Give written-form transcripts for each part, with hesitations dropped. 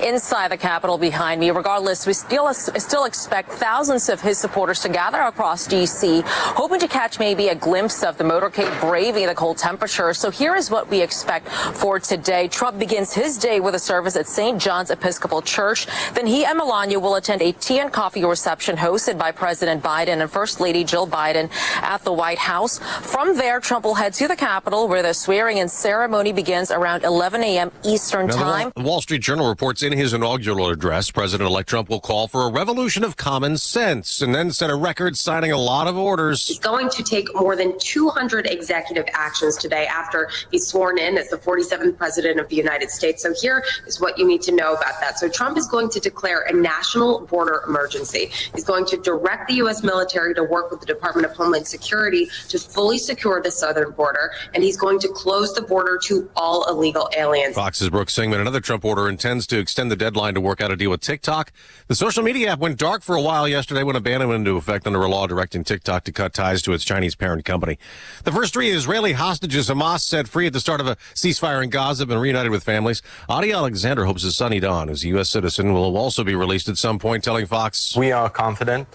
inside the Capitol behind me. Regardless, we still expect thousands of his supporters to gather across D.C., hoping to catch maybe a glimpse of the motorcade braving the cold temperatures. So here is what we expect for today. Trump begins his day with a service at St. John's Episcopal Church. Then he and Melania will attend a tea and coffee reception hosted by President Biden and First Lady Jill Biden at the White House. From there, Trump will head to the Capitol, where the swearing-in ceremony begins around 11 a.m. Eastern time. The Wall Street Journal reports in his inaugural address, President-elect Trump will call for a revolution of common sense and then set a record signing a lot of orders. He's going to take more than 200 executive actions today after he's sworn in as the 47th president of the United States. So here is what you need to know about that. So Trump is going to declare a national border emergency. He's going to direct the U.S. military to work with the Department of Homeland Security to fully secure the southern border, and he's going to close the border to all illegal aliens. Fox's Brooke Singman. Another Trump order intends to extend the deadline to work out a deal with TikTok. The social media app went dark for a while yesterday when a ban went into effect under a law directing TikTok to cut ties to its Chinese parent company. The first 3 Israeli hostages Hamas set free at the start of a ceasefire in Gaza have been reunited with families. Adi Alexander hopes his son Idan, who's a U.S. citizen, will also be released at some point, telling Fox. We are confident.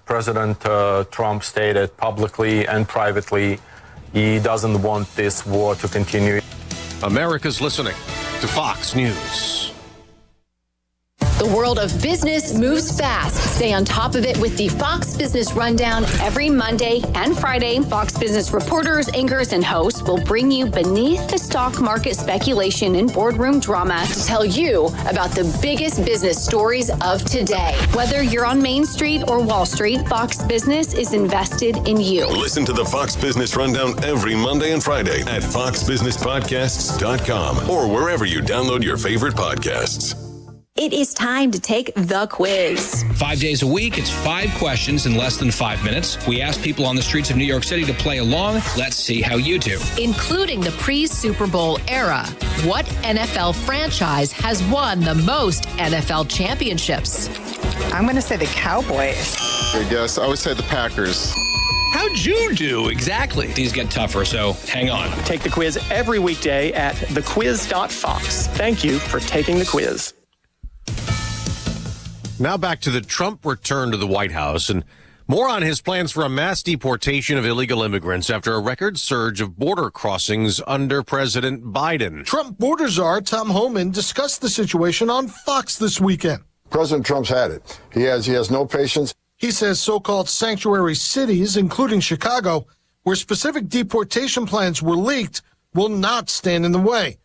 President Trump stated publicly and privately he doesn't want this war to continue. America's listening to Fox News. The world of business moves fast. Stay on top of it with the Fox Business Rundown every Monday and Friday. Fox Business reporters, anchors, and hosts will bring you beneath the stock market speculation and boardroom drama to tell you about the biggest business stories of today. Whether you're on Main Street or Wall Street, Fox Business is invested in you. Listen to the Fox Business Rundown every Monday and Friday at foxbusinesspodcasts.com or wherever you download your favorite podcasts. It is time to take the quiz. 5 days a week, it's 5 questions in less than 5 minutes. We ask people on the streets of New York City to play along. Let's see how you do. Including the pre-Super Bowl era, what NFL franchise has won the most NFL championships? I'm going to say the Cowboys. I guess I would say the Packers. How'd you do? Exactly. These get tougher, so hang on. Take the quiz every weekday at thequiz.fox. Thank you for taking the quiz. Now back to the Trump return to the White House and more on his plans for a mass deportation of illegal immigrants after a record surge of border crossings under President Biden. Trump border czar Tom Homan discussed the situation on Fox this weekend. President Trump's had it. He has no patience. He says so-called sanctuary cities, including Chicago, where specific deportation plans were leaked, will not stand in the way.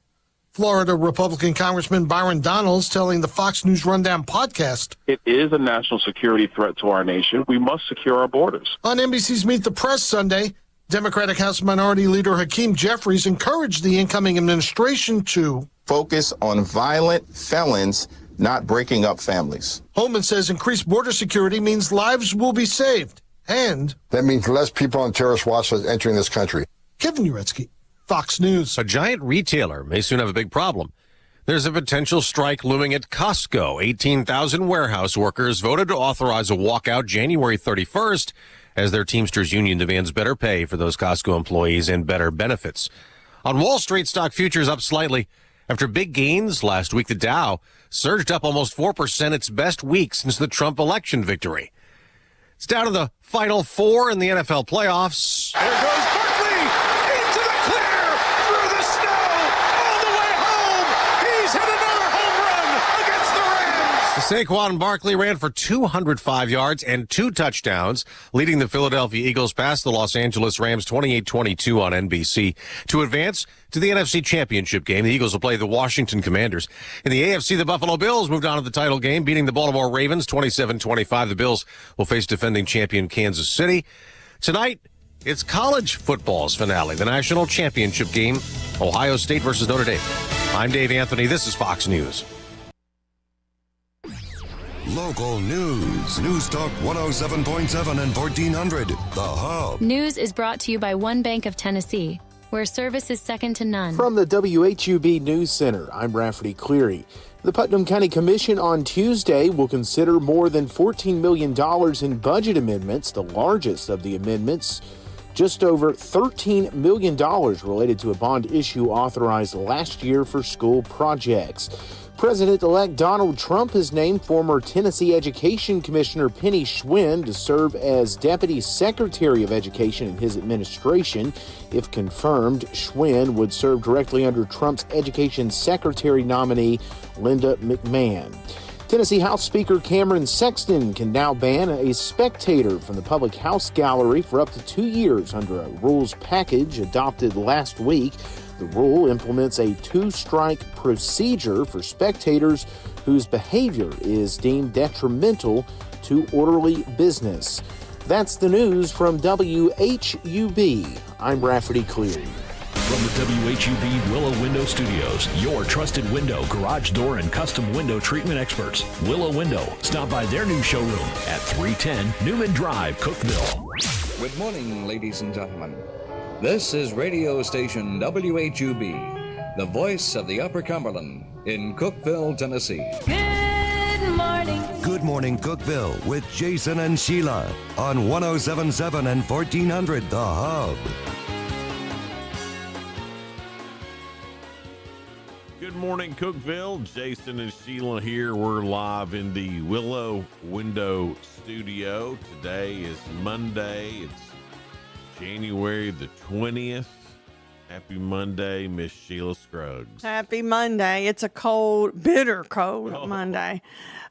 Florida Republican Congressman Byron Donalds telling the Fox News Rundown podcast. It is a national security threat to our nation. We must secure our borders. On NBC's Meet the Press Sunday, Democratic House Minority Leader Hakeem Jeffries encouraged the incoming administration to focus on violent felons, not breaking up families. Holman says increased border security means lives will be saved. And that means less people on terrorist watch lists entering this country. Kevin Uretsky, Fox News. A giant retailer may soon have a big problem. There's a potential strike looming at Costco. 18,000 warehouse workers voted to authorize a walkout January 31st as their Teamsters union demands better pay for those Costco employees and better benefits. On Wall Street, stock futures up slightly. After big gains last week, the Dow surged up almost 4%, its best week since the Trump election victory. It's down to the Final Four in the NFL playoffs. There goes Barkley into the clear, through the snow, all the way home. He's hit another home run against the Rams. Saquon Barkley ran for 205 yards and 2 touchdowns, leading the Philadelphia Eagles past the Los Angeles Rams 28-22 on NBC to advance to the NFC Championship game. The Eagles will play the Washington Commanders. In the AFC, the Buffalo Bills moved on to the title game, beating the Baltimore Ravens 27-25. The Bills will face defending champion Kansas City. Tonight, it's college football's finale, the national championship game, Ohio State versus Notre Dame. I'm Dave Anthony. This is Fox News. Local news. News Talk 107.7 and 1400. The Hub. News is brought to you by One Bank of Tennessee, where service is second to none. From the WHUB News Center, I'm Rafferty Cleary. The Putnam County Commission on Tuesday will consider more than $14 million in budget amendments, the largest of the amendments. Just over $13 million related to a bond issue authorized last year for school projects. President-elect Donald Trump has named former Tennessee Education Commissioner Penny Schwinn to serve as Deputy Secretary of Education in his administration. If confirmed, Schwinn would serve directly under Trump's Education Secretary nominee, Linda McMahon. Tennessee House Speaker Cameron Sexton can now ban a spectator from the Public House Gallery for up to 2 years under a rules package adopted last week. The rule implements a two-strike procedure for spectators whose behavior is deemed detrimental to orderly business. That's the news from WHUB. I'm Rafferty Cleary. From the WHUB Willow Window Studios, your trusted window, garage door, and custom window treatment experts. Willow Window. Stop by their new showroom at 310 Newman Drive, Cookeville. Good morning, ladies and gentlemen. This is radio station WHUB, the voice of the Upper Cumberland in Cookeville, Tennessee. Good morning. Good morning, Cookeville, with Jason and Sheila on 1077 and 1400 The Hub. Good morning, Cookeville. Jason and Sheila here. We're live in the Willow Window Studio. Today is Monday. It's January the 20th. Happy Monday, Miss Sheila Scruggs. Happy Monday. It's a cold, bitter cold Monday.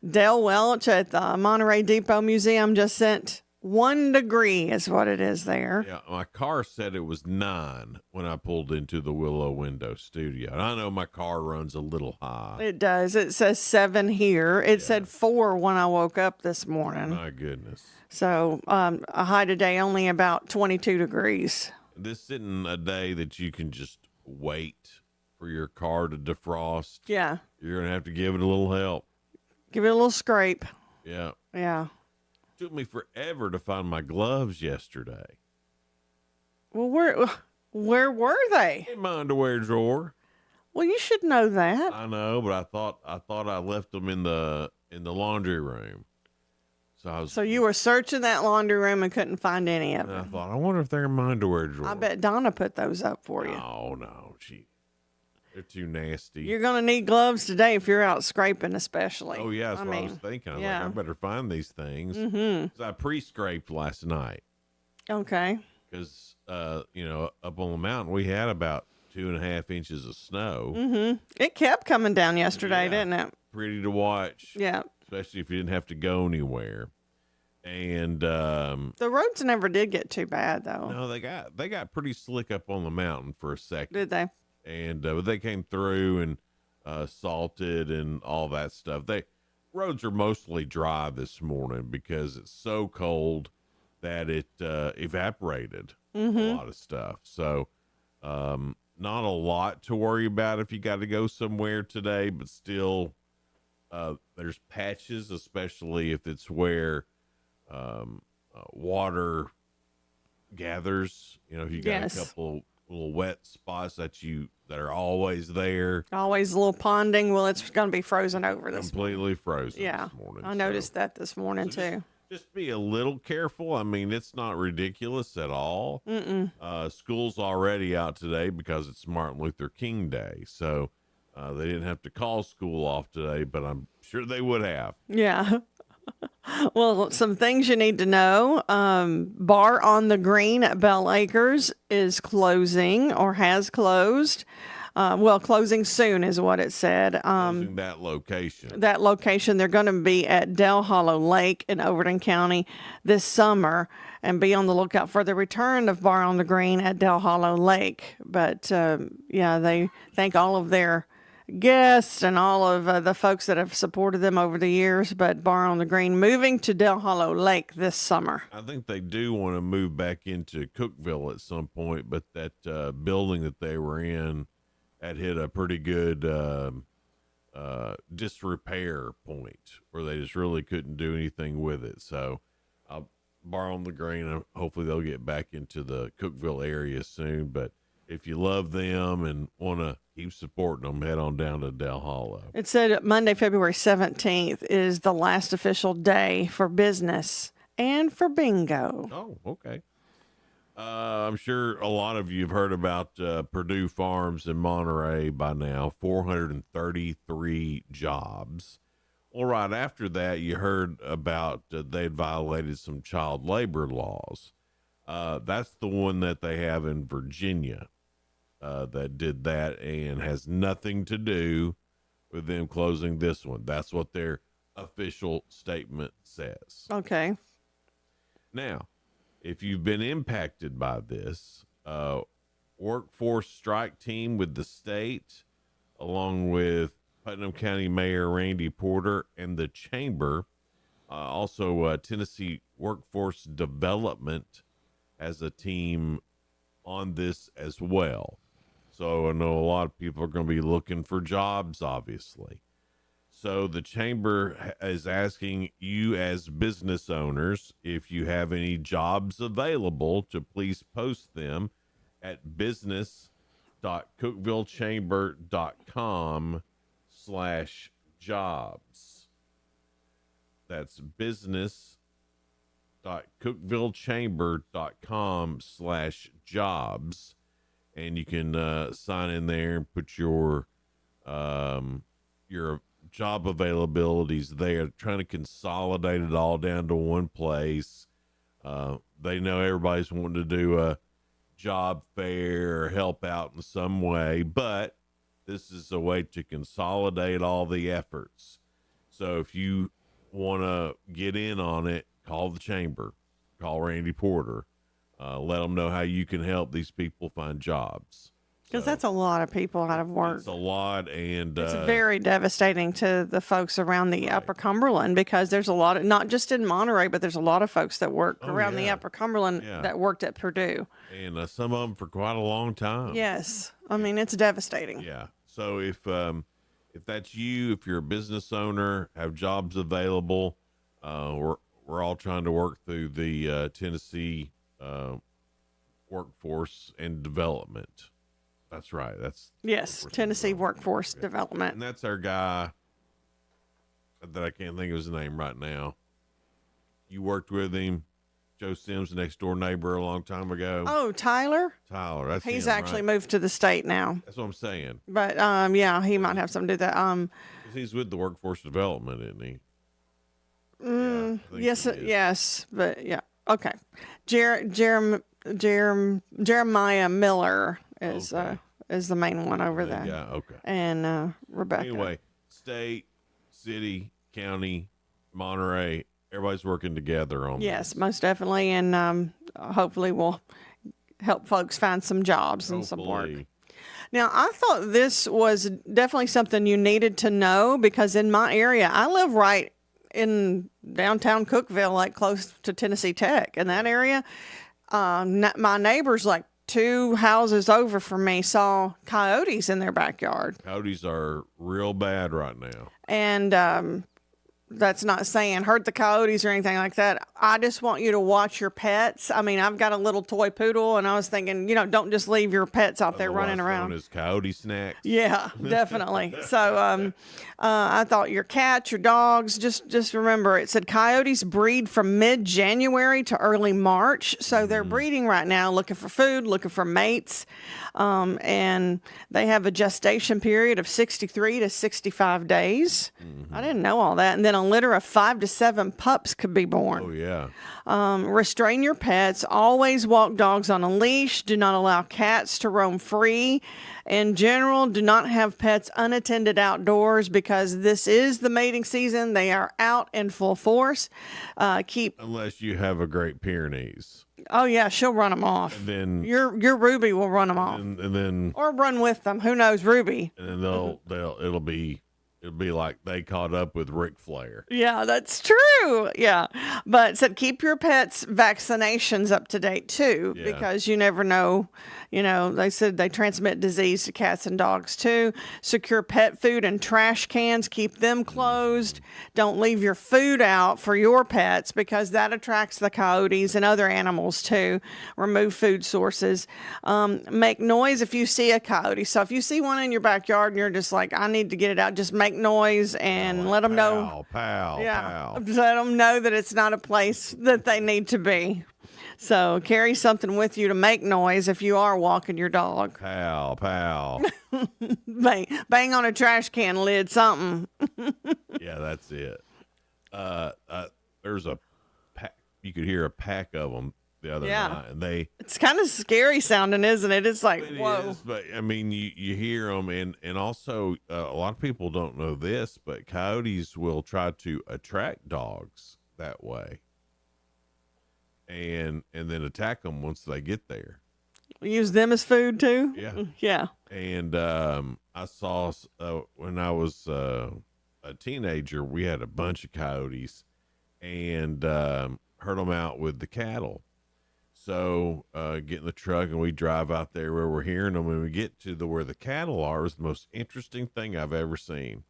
Dale Welch at the Monterey Depot Museum just sent 1 degree is what it is there. Yeah, my car said it was 9 when I pulled into the Willow Window Studio. And I know my car runs a little high. It does. It says 7 here. It said 4 when I woke up this morning. My goodness. So a high today only about 22 degrees. This isn't a day that you can just wait for your car to defrost. Yeah. You're going to have to give it a little help. Give it a little scrape. Yeah. Yeah. Took me forever to find my gloves yesterday. Well, where were they? In my underwear drawer. Well, you should know that. I know, but I thought I left them in the laundry room. So you were searching that laundry room and couldn't find any of them. I thought, I wonder if they're in my underwear drawer. I bet Donna put those up for you. No, they're too nasty. You're going to need gloves today if you're out scraping, especially. Oh, yeah, that's what I was thinking. I was like, I better find these things. Mm-hmm. 'Cause I pre-scraped last night. Okay. Because, up on the mountain, we had about 2.5 inches of snow. Mm-hmm. It kept coming down yesterday, didn't it? Pretty to watch. Yeah. Especially if you didn't have to go anywhere. And the roads never did get too bad, though. No, they got pretty slick up on the mountain for a second. Did they? And they came through and salted and all that stuff. Roads are mostly dry this morning because it's so cold that it evaporated a lot of stuff. So not a lot to worry about if you got to go somewhere today, but still there's patches, especially if it's where water gathers. If you got a couple little wet spots that are always there. Always a little ponding. Well, it's going to be frozen over this morning. Completely frozen this morning. I noticed that this morning, too. Just be a little careful. I mean, it's not ridiculous at all. School's already out today because it's Martin Luther King Day. So they didn't have to call school off today, but I'm sure they would have. Yeah. Well, some things you need to know. Bar on the Green at Bell Acres is closing or has closed. Closing soon is what it said. Closing that location. That location, they're going to be at Del Hollow Lake in Overton County this summer, and be on the lookout for the return of Bar on the Green at Del Hollow Lake. But, they thank all of their guests and all of the folks that have supported them over the years, but Bar on the Green moving to Del Hollow Lake this summer. I think they do want to move back into Cookeville at some point, but that building that they were in had hit a pretty good disrepair point where they just really couldn't do anything with it. So Bar on the Green, hopefully they'll get back into the Cookeville area soon, but if you love them and want to keep supporting them, head on down to Del Hollow. It said Monday, February 17th is the last official day for business and for bingo. Oh, okay. I'm sure a lot of you have heard about Purdue Farms in Monterey by now, 433 jobs. Well, right after that, you heard about they'd violated some child labor laws. That's the one that they have in Virginia that did that and has nothing to do with them closing this one. That's what their official statement says. Okay. Now, if you've been impacted by this, workforce strike team with the state, along with Putnam County Mayor Randy Porter and the Chamber, also Tennessee Workforce Development has a team on this as well. So I know a lot of people are going to be looking for jobs, obviously. So the Chamber is asking you as business owners, if you have any jobs available, to please post them at business.cookvillechamber.com/jobs. That's business.cookvillechamber.com/jobs. And you can sign in there and put your job availabilities there, trying to consolidate it all down to one place. They know everybody's wanting to do a job fair or help out in some way, but this is a way to consolidate all the efforts. So if you want to get in on it, call the Chamber, call Randy Porter, let them know how you can help these people find jobs. Because that's a lot of people out of work. It's a lot, and it's very devastating to the folks around the Upper Cumberland, because there's a lot of, not just in Monterey, but there's a lot of folks that work around the Upper Cumberland that worked at Purdue. And some of them for quite a long time. Yes. I mean, it's devastating. Yeah. So if that's you, if you're a business owner, have jobs available, we're all trying to work through the Tennessee Workforce and Development. That's right. Yes, Tennessee Workforce Development. And that's our guy that I can't think of his name right now. You worked with him, Joe Sims, next door neighbor, a long time ago. Oh, Tyler? Tyler, that's He's him, actually right? moved to the state now. That's what I'm saying. But yeah, he might have something to do with that. He's with the Workforce Development, isn't he? Yes, but yeah. Okay. Jeremiah Miller is the main one over there. Yeah, okay. And Rebecca. Anyway, state, city, county, Monterey, everybody's working together on Yes, most definitely. And hopefully we'll help folks find some jobs and some work. Now, I thought this was definitely something you needed to know, because in my area, I live right in downtown Cookeville, like close to Tennessee Tech. In that area, my neighbors, like 2 houses over from me, saw coyotes in their backyard. Coyotes are real bad right now. And that's not saying hurt the coyotes or anything like that. I just want you to watch your pets. I mean, I've got a little toy poodle, and I was thinking, don't just leave your pets out there running around. Known as coyote snacks. Yeah, definitely. So I thought your cats, your dogs, just remember, it said coyotes breed from mid-January to early March. So they're breeding right now, looking for food, looking for mates. And they have a gestation period of 63 to 65 days. I didn't know all that. And then a litter of 5 to 7 pups could be born. Oh, yeah. Restrain your pets. Always walk dogs on a leash. Do not allow cats to roam free. In general, do not have pets unattended outdoors, because this is the mating season. They are out in full force. Unless you have a Great Pyrenees. Oh yeah, she'll run them off. And then your Ruby will run them off, and then or run with them. Who knows, Ruby? And then it'll be like they caught up with Ric Flair. Yeah, that's true. Yeah, but it said keep your pets' vaccinations up to date too, because you never know. They said they transmit disease to cats and dogs too. Secure pet food and trash cans. Keep them closed. Don't leave your food out for your pets, because that attracts the coyotes and other animals too. Remove food sources. Make noise if you see a coyote. So if you see one in your backyard and you're just like, I need to get it out, just make noise and let them know. Pow. Let them know that it's not a place that they need to be. So carry something with you to make noise if you are walking your dog. Pow, pow. Bang on a trash can lid, something. Yeah, that's it. There's a pack. You could hear a pack of them the other night, and it's kind of scary sounding, isn't it? It's like, whoa. Is, but I mean, you hear them, and also a lot of people don't know this, but coyotes will try to attract dogs that way, and then attack them once they get there. Use them as food too. Yeah. And I saw when I was a teenager, we had a bunch of coyotes, and heard them out with the cattle. So get in the truck and we drive out there where we're hearing them, and we get to where the cattle are. Is the most interesting thing I've ever seen.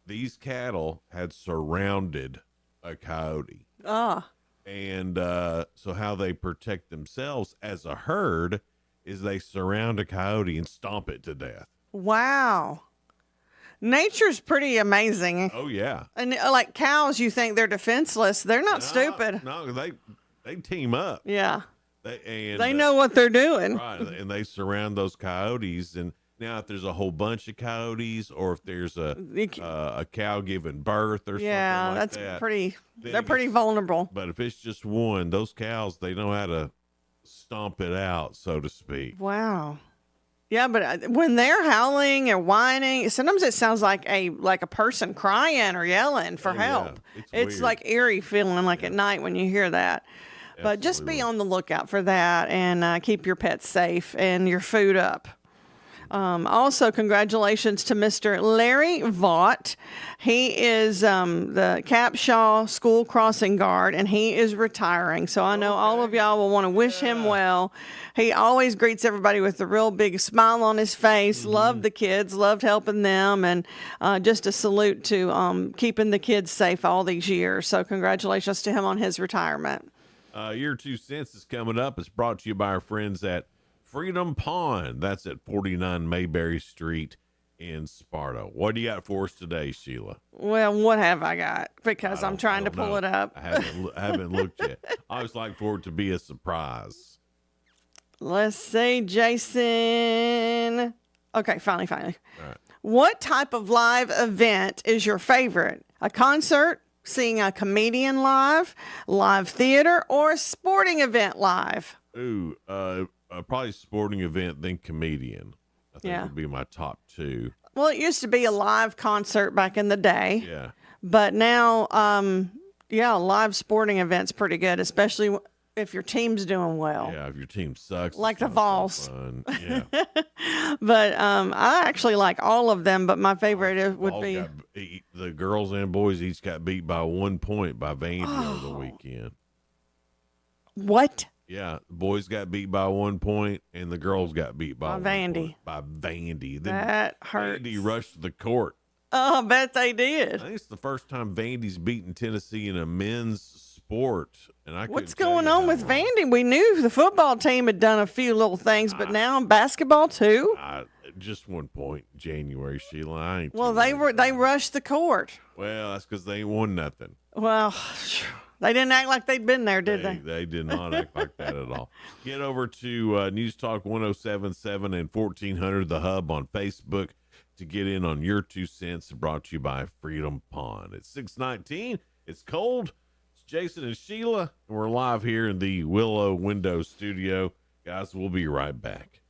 These cattle had surrounded a coyote. And so how they protect themselves as a herd is they surround a coyote and stomp it to death. Wow. Nature's pretty amazing. Oh, yeah. And like cows, you think they're defenseless. They're not stupid. No, they team up. Yeah. They know what they're doing. Right. And they surround those coyotes. And now if there's a whole bunch of coyotes, or if there's a cow giving birth or something like that. They're pretty vulnerable. But if it's just one, those cows, they know how to stomp it out, so to speak. Wow. Yeah, but when they're howling or whining, sometimes it sounds like a person crying or yelling for help. Yeah. It's like eerie feeling like at night when you hear that. But just be on the lookout for that, and keep your pets safe and your food up. Also, congratulations to Mr. Larry Vaught. He is the Capshaw School Crossing Guard, and he is retiring. So I know all of y'all will want to wish him well. He always greets everybody with a real big smile on his face. Loved the kids, loved helping them, and just a salute to keeping the kids safe all these years. So congratulations to him on his retirement. Your 2 cents is coming up. It's brought to you by our friends at Freedom Pond. That's at 49 Mayberry Street in Sparta. What do you got for us today, Sheila? Well, what have I got? Because I'm trying to pull it up. I haven't looked yet. I always like for it to be a surprise. Let's see, Jason. Okay, finally. All right. What type of live event is your favorite? A concert, seeing a comedian live theater, or a sporting event live? Ooh, probably sporting event, then comedian. I think would be my top 2. Well, it used to be a live concert back in the day. Yeah. But now, live sporting event's pretty good, especially if your team's doing well. Yeah, if your team sucks. Like the Vols. Yeah. But I actually like all of them, but my favorite would be... The girls and boys each got beat by 1 point by Vandy over the weekend. What? Yeah, the boys got beat by 1 point, and the girls got beat by Vandy. By Vandy. That hurts. Vandy rushed the court. Oh, I bet they did. I think it's the first time Vandy's beaten Tennessee in a men's sport. And what's going on with Vandy? We knew the football team had done a few little things, but now basketball too? Just 1 point, January, Sheila. They rushed the court. Well, that's because they ain't won nothing. Well, they didn't act like they'd been there, did they? They did not act like that at all. Get over to News Talk 1077 and 1400, The Hub on Facebook, to get in on your 2 cents, brought to you by Freedom Pond. It's 6:19. It's cold. It's Jason and Sheila, and we're live here in the Willow Window Studio. Guys, we'll be right back.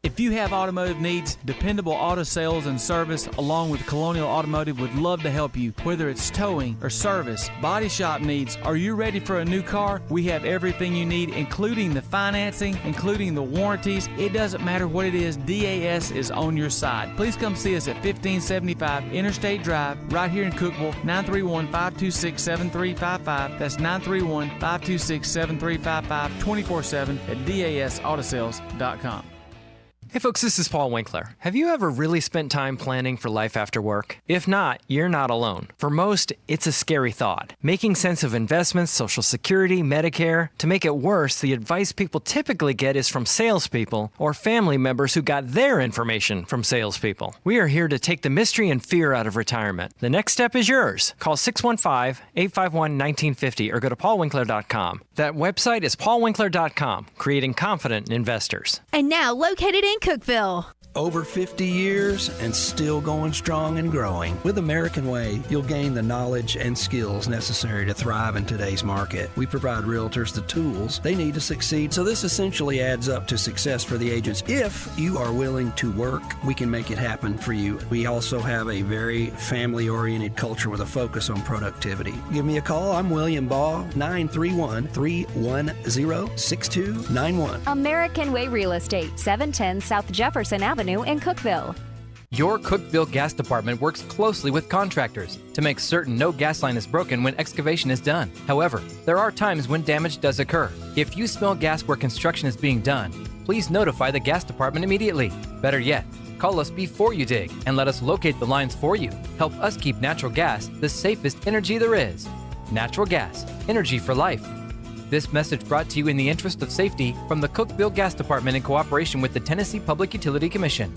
If you have automotive needs, Dependable Auto Sales and Service along with Colonial Automotive would love to help you. Whether it's towing or service, body shop needs, are you ready for a new car? We have everything you need, including the financing, including the warranties. It doesn't matter what it is, DAS is on your side. Please come see us at 1575 Interstate Drive right here in Cookeville, 931-526-7355. That's 931-526-7355, 24/7 at dasautosales.com. Hey folks, this is Paul Winkler. Have you ever really spent time planning for life after work? If not, you're not alone. For most, it's a scary thought. Making sense of investments, Social Security, Medicare. To make it worse, the advice people typically get is from salespeople or family members who got their information from salespeople. We are here to take the mystery and fear out of retirement. The next step is yours. Call 615-851-1950 or go to paulwinkler.com. That website is paulwinkler.com, creating confident investors. And now located in Cookeville. Over 50 years and still going strong and growing. With American Way, you'll gain the knowledge and skills necessary to thrive in today's market. We provide realtors the tools they need to succeed, so this essentially adds up to success for the agents. If you are willing to work, we can make it happen for you. We also have a very family-oriented culture with a focus on productivity. Give me a call. I'm William Baugh, 931-310-6291. American Way Real Estate, 710 South Jefferson Avenue in Cookeville. Your Cookeville Gas Department works closely with contractors to make certain no gas line is broken when excavation is done. However, there are times when damage does occur. If you smell gas where construction is being done, please notify the gas department immediately. Better yet, call us before you dig and let us locate the lines for you. Help us keep natural gas the safest energy there is. Natural gas, energy for life. This message brought to you in the interest of safety from the Cookeville Gas Department in cooperation with the Tennessee Public Utility Commission.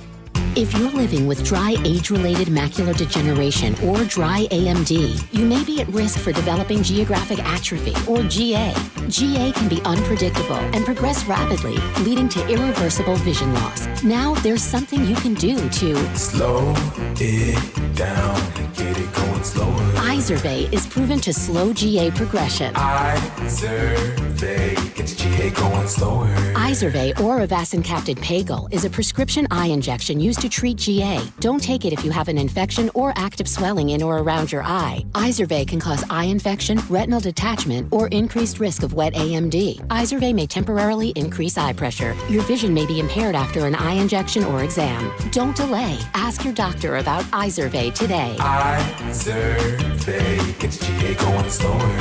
If you're living with dry age-related macular degeneration or dry AMD, you may be at risk for developing geographic atrophy or GA. GA can be unpredictable and progress rapidly, leading to irreversible vision loss. Now there's something you can do to slow it down and get it going slower. Izervay is proven to slow GA progression. Izervay gets GA going slower. Izervay or avacincaptad pagel is a prescription eye injection used to treat GA. Don't take it if you have an infection or active swelling in or around your eye. Izervay can cause eye infection, retinal detachment, or increased risk of wet AMD. Izervay may temporarily increase eye pressure. Your vision may be impaired after an eye injection or exam. Don't delay. Ask your doctor about Izervay today. Izervay gets GA going slower.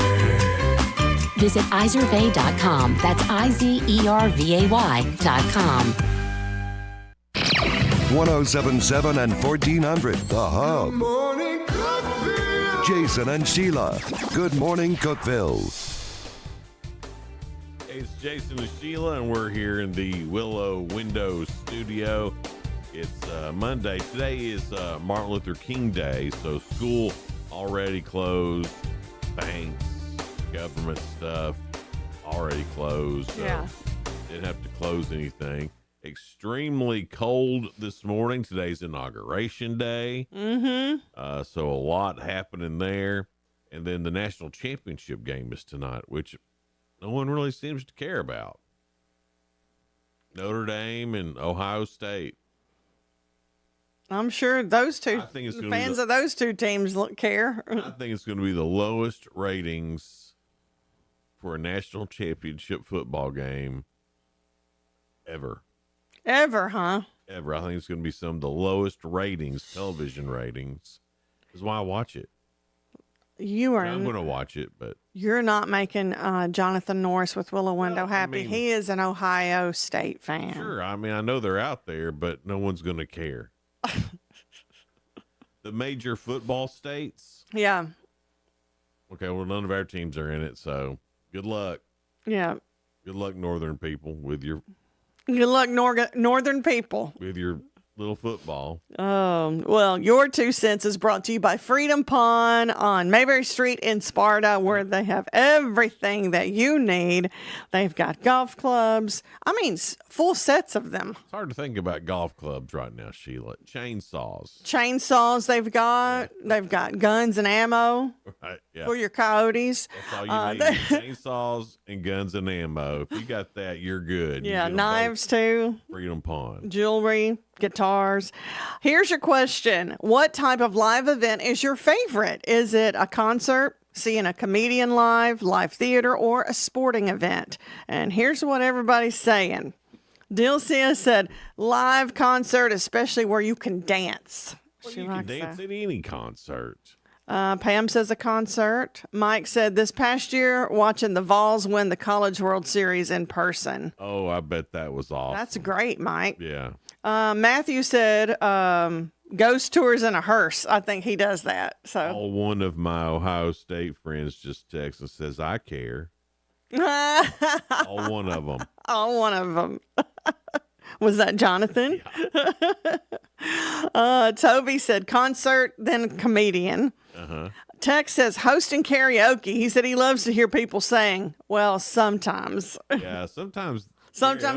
Visit Izervay.com. That's IZERVAY.com. 1077 and 1400, The Hub. Morning Cookeville. Jason and Sheila. Good morning, Cookeville. Hey, it's Jason and Sheila, and we're here in the Willow Window Studio. It's Monday. Today is Martin Luther King Day, so school already closed. Banks, government stuff already closed. So yeah. Didn't have to close anything. Extremely cold this morning. Today's Inauguration Day. Mm-hmm. So a lot happening there. And then the national championship game is tonight, which no one really seems to care about. Notre Dame and Ohio State. I'm sure those two the fans of those two teams care. I think it's going to be the lowest ratings for a national championship football game ever. Ever, huh? Ever. I think it's going to be some of the lowest ratings, television ratings. That's why I watch it. I'm going to watch it, but you're not making Jonathan Norris with Willow Window happy. He is an Ohio State fan. Sure. I mean, I know they're out there, but no one's going to care. The major football states. Yeah. Okay. Well, none of our teams are in it, so good luck. Yeah. Good luck, Northern people, with your. Good luck, Northern people. With your little football. Well, your 2 cents is brought to you by Freedom Pond on Mayberry Street in Sparta, where they have everything that you need. They've got golf clubs. I mean, full sets of them. It's hard to think about golf clubs right now, Sheila. Chainsaws they've got. Yeah. They've got guns and ammo for your coyotes. That's all you need. Chainsaws and guns and ammo. If you got that, you're good. Yeah, knives too. Freedom Pond. Jewelry. Guitars. Here's your question. What type of live event is your favorite? Is it a concert, seeing a comedian live theater, or a sporting event? And here's what everybody's saying. Dilcia said, live concert, especially where you can dance. Well, you can dance at any concert. Pam says a concert. Mike said this past year, watching the Vols win the College World Series in person. Oh, I bet that was awesome. That's great, Mike. Yeah. Matthew said ghost tours in a hearse. I think he does that. So One of my Ohio State friends just texts and says, I care. All one of them. All one of them. Was that Jonathan? Yeah. Toby said concert, then comedian. Tex says hosting karaoke. He said he loves to hear people sing. Well, sometimes. Yeah, sometimes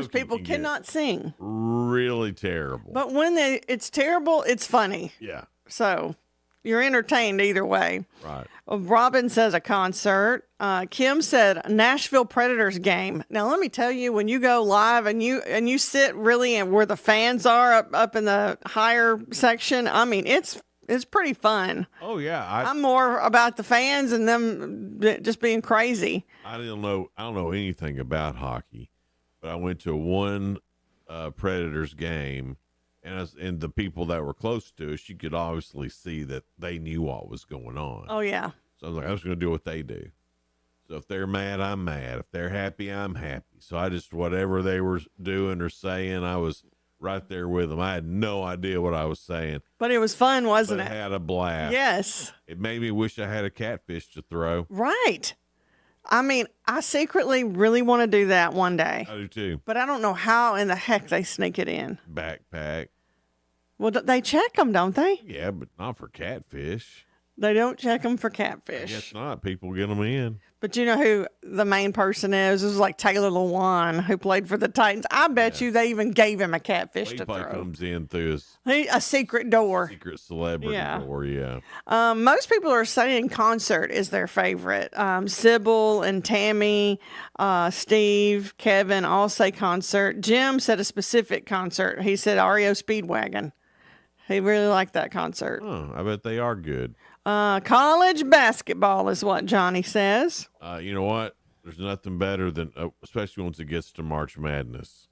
people cannot sing. Really terrible. But when it's terrible, it's funny. Yeah. So you're entertained either way. Right. Robin says a concert. Kim said Nashville Predators game. Now let me tell you, when you go live and you sit really in where the fans are up in the higher section, I mean it's pretty fun. Oh yeah, I'm more about the fans and them just being crazy. I don't know anything about hockey, but I went to one Predators game, and the people that were close to us, you could obviously see that they knew what was going on. Oh yeah. So I was like, I was going to do what they do. So if they're mad, I'm mad. If they're happy, I'm happy. So I just, whatever they were doing or saying, I was right there with them. I had no idea what I was saying. But it was fun, wasn't it? I had a blast. Yes. It made me wish I had a catfish to throw. Right. I mean, I secretly really want to do that one day. I do too. But I don't know how in the heck they sneak it in. Backpack. Well, they check them, don't they? Yeah, but not for catfish. They don't check them for I catfish. guess not. People get them in. But you know who the main person is? It was like Taylor Lewan, who played for the Titans. I bet you they even gave him a catfish He to probably throw. comes in through his A secret door. secret celebrity door, yeah. Most people are saying concert is their favorite. Sybil and Tammy, Steve, Kevin all say concert. Jim said a specific concert. He said REO Speedwagon. He really liked that concert. Oh, I bet they are good. College basketball is what Johnny says. You know what? There's nothing better than, especially once it gets to March Madness.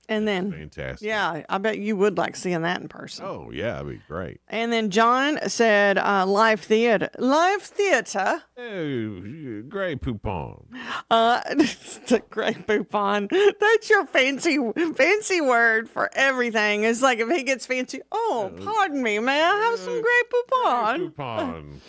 And then, fantastic. Yeah, I bet you would like seeing that in person. Oh, yeah, that'd be great. And then John said live theater. Live theater? Oh, Grey Poupon. It's a Grey Poupon. That's your fancy word for everything. It's like if he gets fancy, pardon me, may I have some Grey Poupon?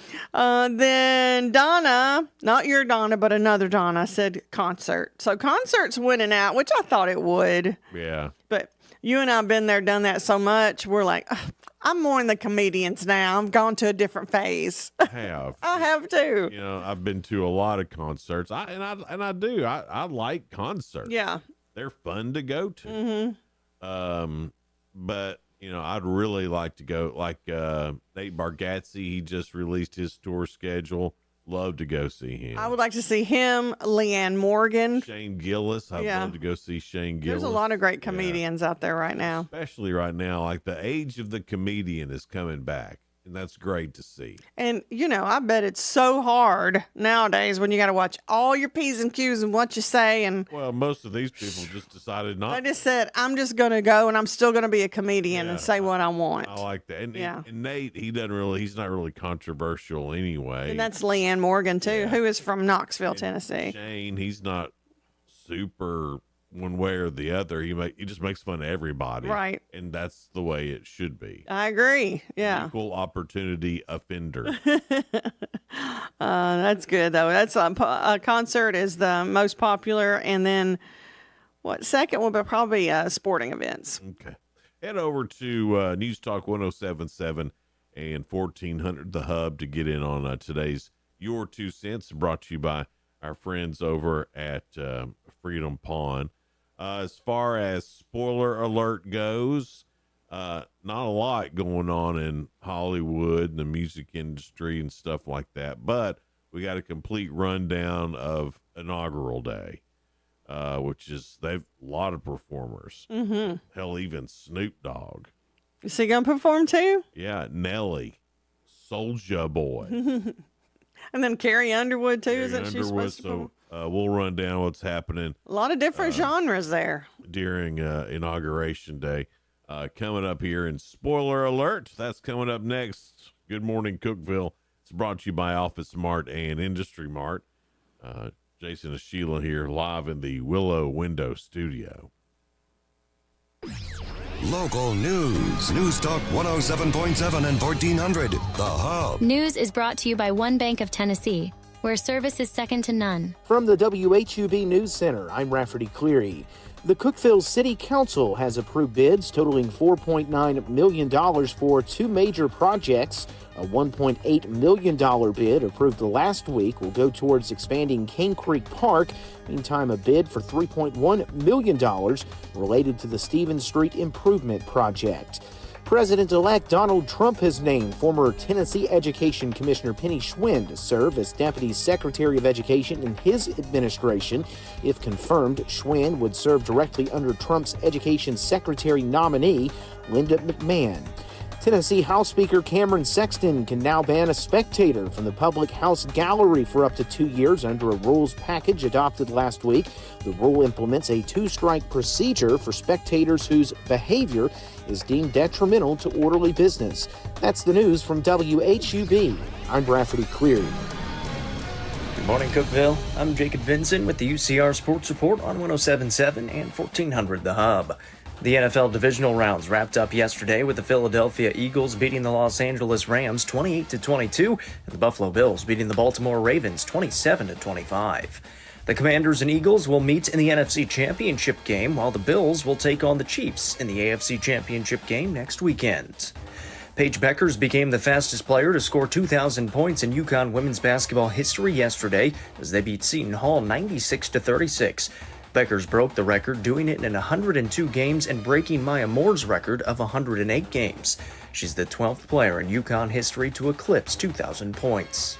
Then Donna, not your Donna, but another Donna, said concert. So concert's winning out, which I thought it would. Yeah. But you and I have been there, done that so much. We're like, I'm more in the comedians now. I've gone to a different phase. I have. I have too. You know, I've been to a lot of concerts. I like concerts. Yeah. They're fun to go to. Mm-hmm. But you know, I'd really like to go. Like Nate Bargatze, he just released his tour schedule. Love to go see him. I would like to see him, Leanne Morgan. Shane Gillis. I'd love to go see Shane Gillis. There's a lot of great comedians out there right now. Especially right now, like the age of the comedian is coming back. And that's great to see. And, you know, I bet it's so hard nowadays when you got to watch all your P's and Q's and what you say. And well, most of these people just decided not. They just said, I'm just going to go and I'm still going to be a comedian and say what I want. I like that. And, and Nate, he's not really controversial anyway. And that's Leanne Morgan, too, who is from Knoxville, Tennessee. Shane, he's not super one way or the other. He just makes fun of everybody. Right. And that's the way it should be. I agree. Yeah. Equal opportunity offender. That's good, though. That's a concert is the most popular. And then second will be probably sporting events. Okay. Head over to News Talk 1077 and 1400 The Hub to get in on today's Your 2 Cents, brought to you by our friends over at Freedom Pond. As far as spoiler alert goes, not a lot going on in Hollywood and the music industry and stuff like that, but we got a complete rundown of Inaugural Day, which is they've a lot of performers. Mm-hmm. Hell, even Snoop Dogg. Is he gonna perform too? Yeah, Nelly, Soulja Boy, and then Carrie Underwood too. Isn't she supposed to? So we'll run down what's happening. A lot of different genres there during Inauguration Day. Coming up here, and spoiler alert, that's coming up next. Good morning, Cookeville. It's brought to you by Office Mart and Industry Mart. Jason and Sheila here live in the Willow Window Studio. Local news. News Talk 107.7 and 1400. The Hub. News is brought to you by One Bank of Tennessee, where service is second to none. From the WHUB News Center, I'm Rafferty Cleary. The Cookeville City Council has approved bids totaling $4.9 million for two major projects. A $1.8 million bid approved last week will go towards expanding Cane Creek Park. Meantime, a bid for $3.1 million related to the Stevens Street Improvement Project. President-elect Donald Trump has named former Tennessee Education Commissioner Penny Schwinn to serve as Deputy Secretary of Education in his administration. If confirmed, Schwinn would serve directly under Trump's Education Secretary nominee, Linda McMahon. Tennessee House Speaker Cameron Sexton can now ban a spectator from the public house gallery for up to 2 years under a rules package adopted last week. The rule implements a two-strike procedure for spectators whose behavior is deemed detrimental to orderly business. That's the news from WHUB. I'm Rafferty Cleary. Good morning, Cookeville. I'm Jacob Vinson with the UCR Sports Report on 107.7 and 1400 The Hub. The NFL divisional rounds wrapped up yesterday with the Philadelphia Eagles beating the Los Angeles Rams 28-22 and the Buffalo Bills beating the Baltimore Ravens 27-25. The Commanders and Eagles will meet in the NFC Championship game, while the Bills will take on the Chiefs in the AFC Championship game next weekend. Paige Beckers became the fastest player to score 2,000 points in UConn women's basketball history yesterday as they beat Seton Hall 96-36. Beckers broke the record, doing it in 102 games and breaking Maya Moore's record of 108 games. She's the 12th player in UConn history to eclipse 2,000 points.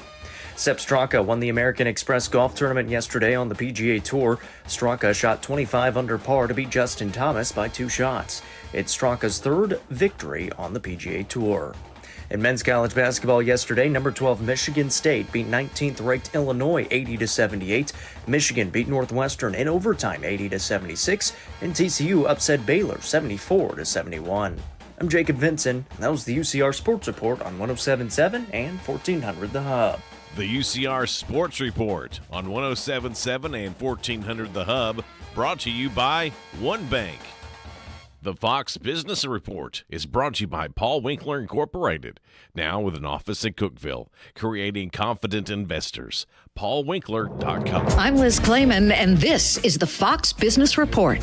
Sepp Straka won the American Express Golf Tournament yesterday on the PGA Tour. Straka shot 25 under par to beat Justin Thomas by 2 shots. It's Straka's third victory on the PGA Tour. In men's college basketball yesterday, number 12 Michigan State beat 19th-ranked Illinois 80-78. Michigan beat Northwestern in overtime 80-76, and TCU upset Baylor 74-71. I'm Jacob Vinson, and that was the UCR Sports Report on 107.7 and 1400 The Hub. The UCR Sports Report on 107.7 and 1400 The Hub, brought to you by One Bank. The Fox Business Report is brought to you by Paul Winkler Incorporated, now with an office in Cookeville, creating confident investors. PaulWinkler.com. I'm Liz Clayman, and this is the Fox Business Report.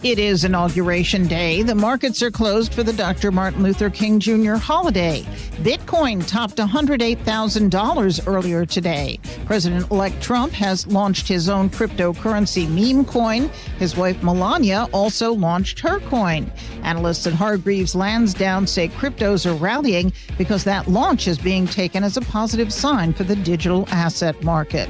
It is Inauguration Day. The markets are closed for the Dr. Martin Luther King Jr. holiday. Bitcoin topped $108,000 earlier today. President-elect Trump has launched his own cryptocurrency meme coin. His wife Melania also launched her coin. Analysts at Hargreaves Lansdowne say cryptos are rallying because that launch is being taken as a positive sign for the digital asset market.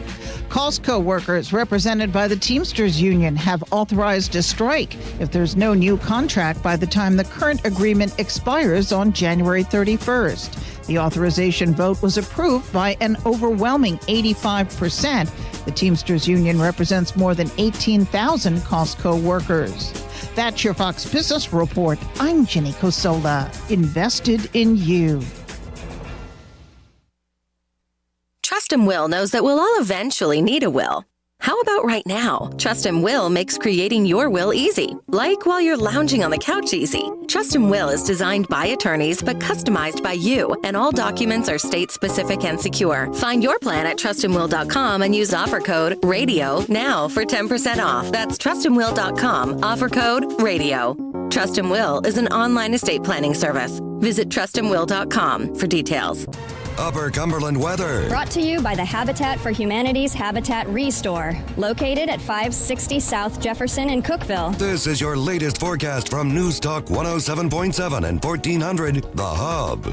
Costco workers, represented by the Teamsters Union, have authorized a strike if there's no new contract by the time the current agreement expires on January 31st. The authorization vote was approved by an overwhelming 85%. The Teamsters Union represents more than 18,000 Costco workers. That's your Fox Business Report. I'm Jenny Cosola. Invested in you. Trust & Will knows that we'll all eventually need a will. How about right now? Trust & Will makes creating your will easy, like while you're lounging on the couch easy. Trust & Will is designed by attorneys but customized by you, and all documents are state-specific and secure. Find your plan at trustandwill.com and use offer code RADIO now for 10% off. That's trustandwill.com, offer code RADIO. Trust & Will is an online estate planning service. Visit trustandwill.com for details. Upper Cumberland weather. Brought to you by the Habitat for Humanity's Habitat Restore, located at 560 South Jefferson in Cookeville. This is your latest forecast from News Talk 107.7 and 1400 The Hub.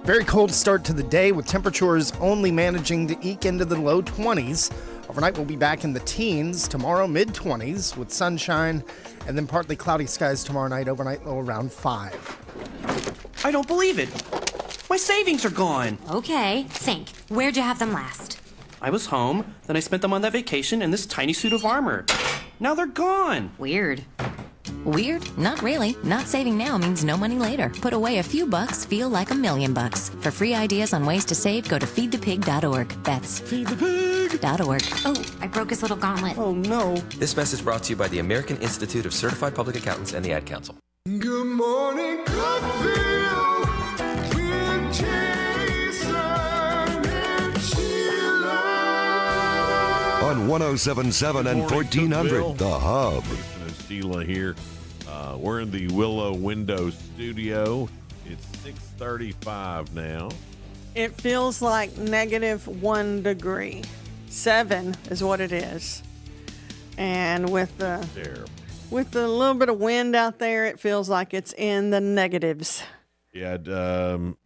Very cold start to the day with temperatures only managing to eke into the low 20s. Overnight we'll be back in the teens. Tomorrow mid-20s with sunshine and then partly cloudy skies tomorrow night. Overnight low around 5. I don't believe it. My savings are gone. Okay, think. Where'd you have them last? I was home, then I spent them on that vacation in this tiny suit of armor. Now they're gone. Weird. Weird? Not really. Not saving now means no money later. Put away a few bucks, feel like $1,000,000. For free ideas on ways to save, go to feedthepig.org. That's feedthepig.org. Oh, I broke his little gauntlet. Oh no. This message brought to you by the American Institute of Certified Public Accountants and the Ad Council. Good morning, Cookeville, with Jason and Sheila. On 1077 and 1400, The Hub. Jason and Sheila here. We're in the Willow Window Studio. It's 6:35 now. It feels like -1 degree. 7 is what it is. And with the little bit of wind out there, it feels like it's in the negatives. Yeah,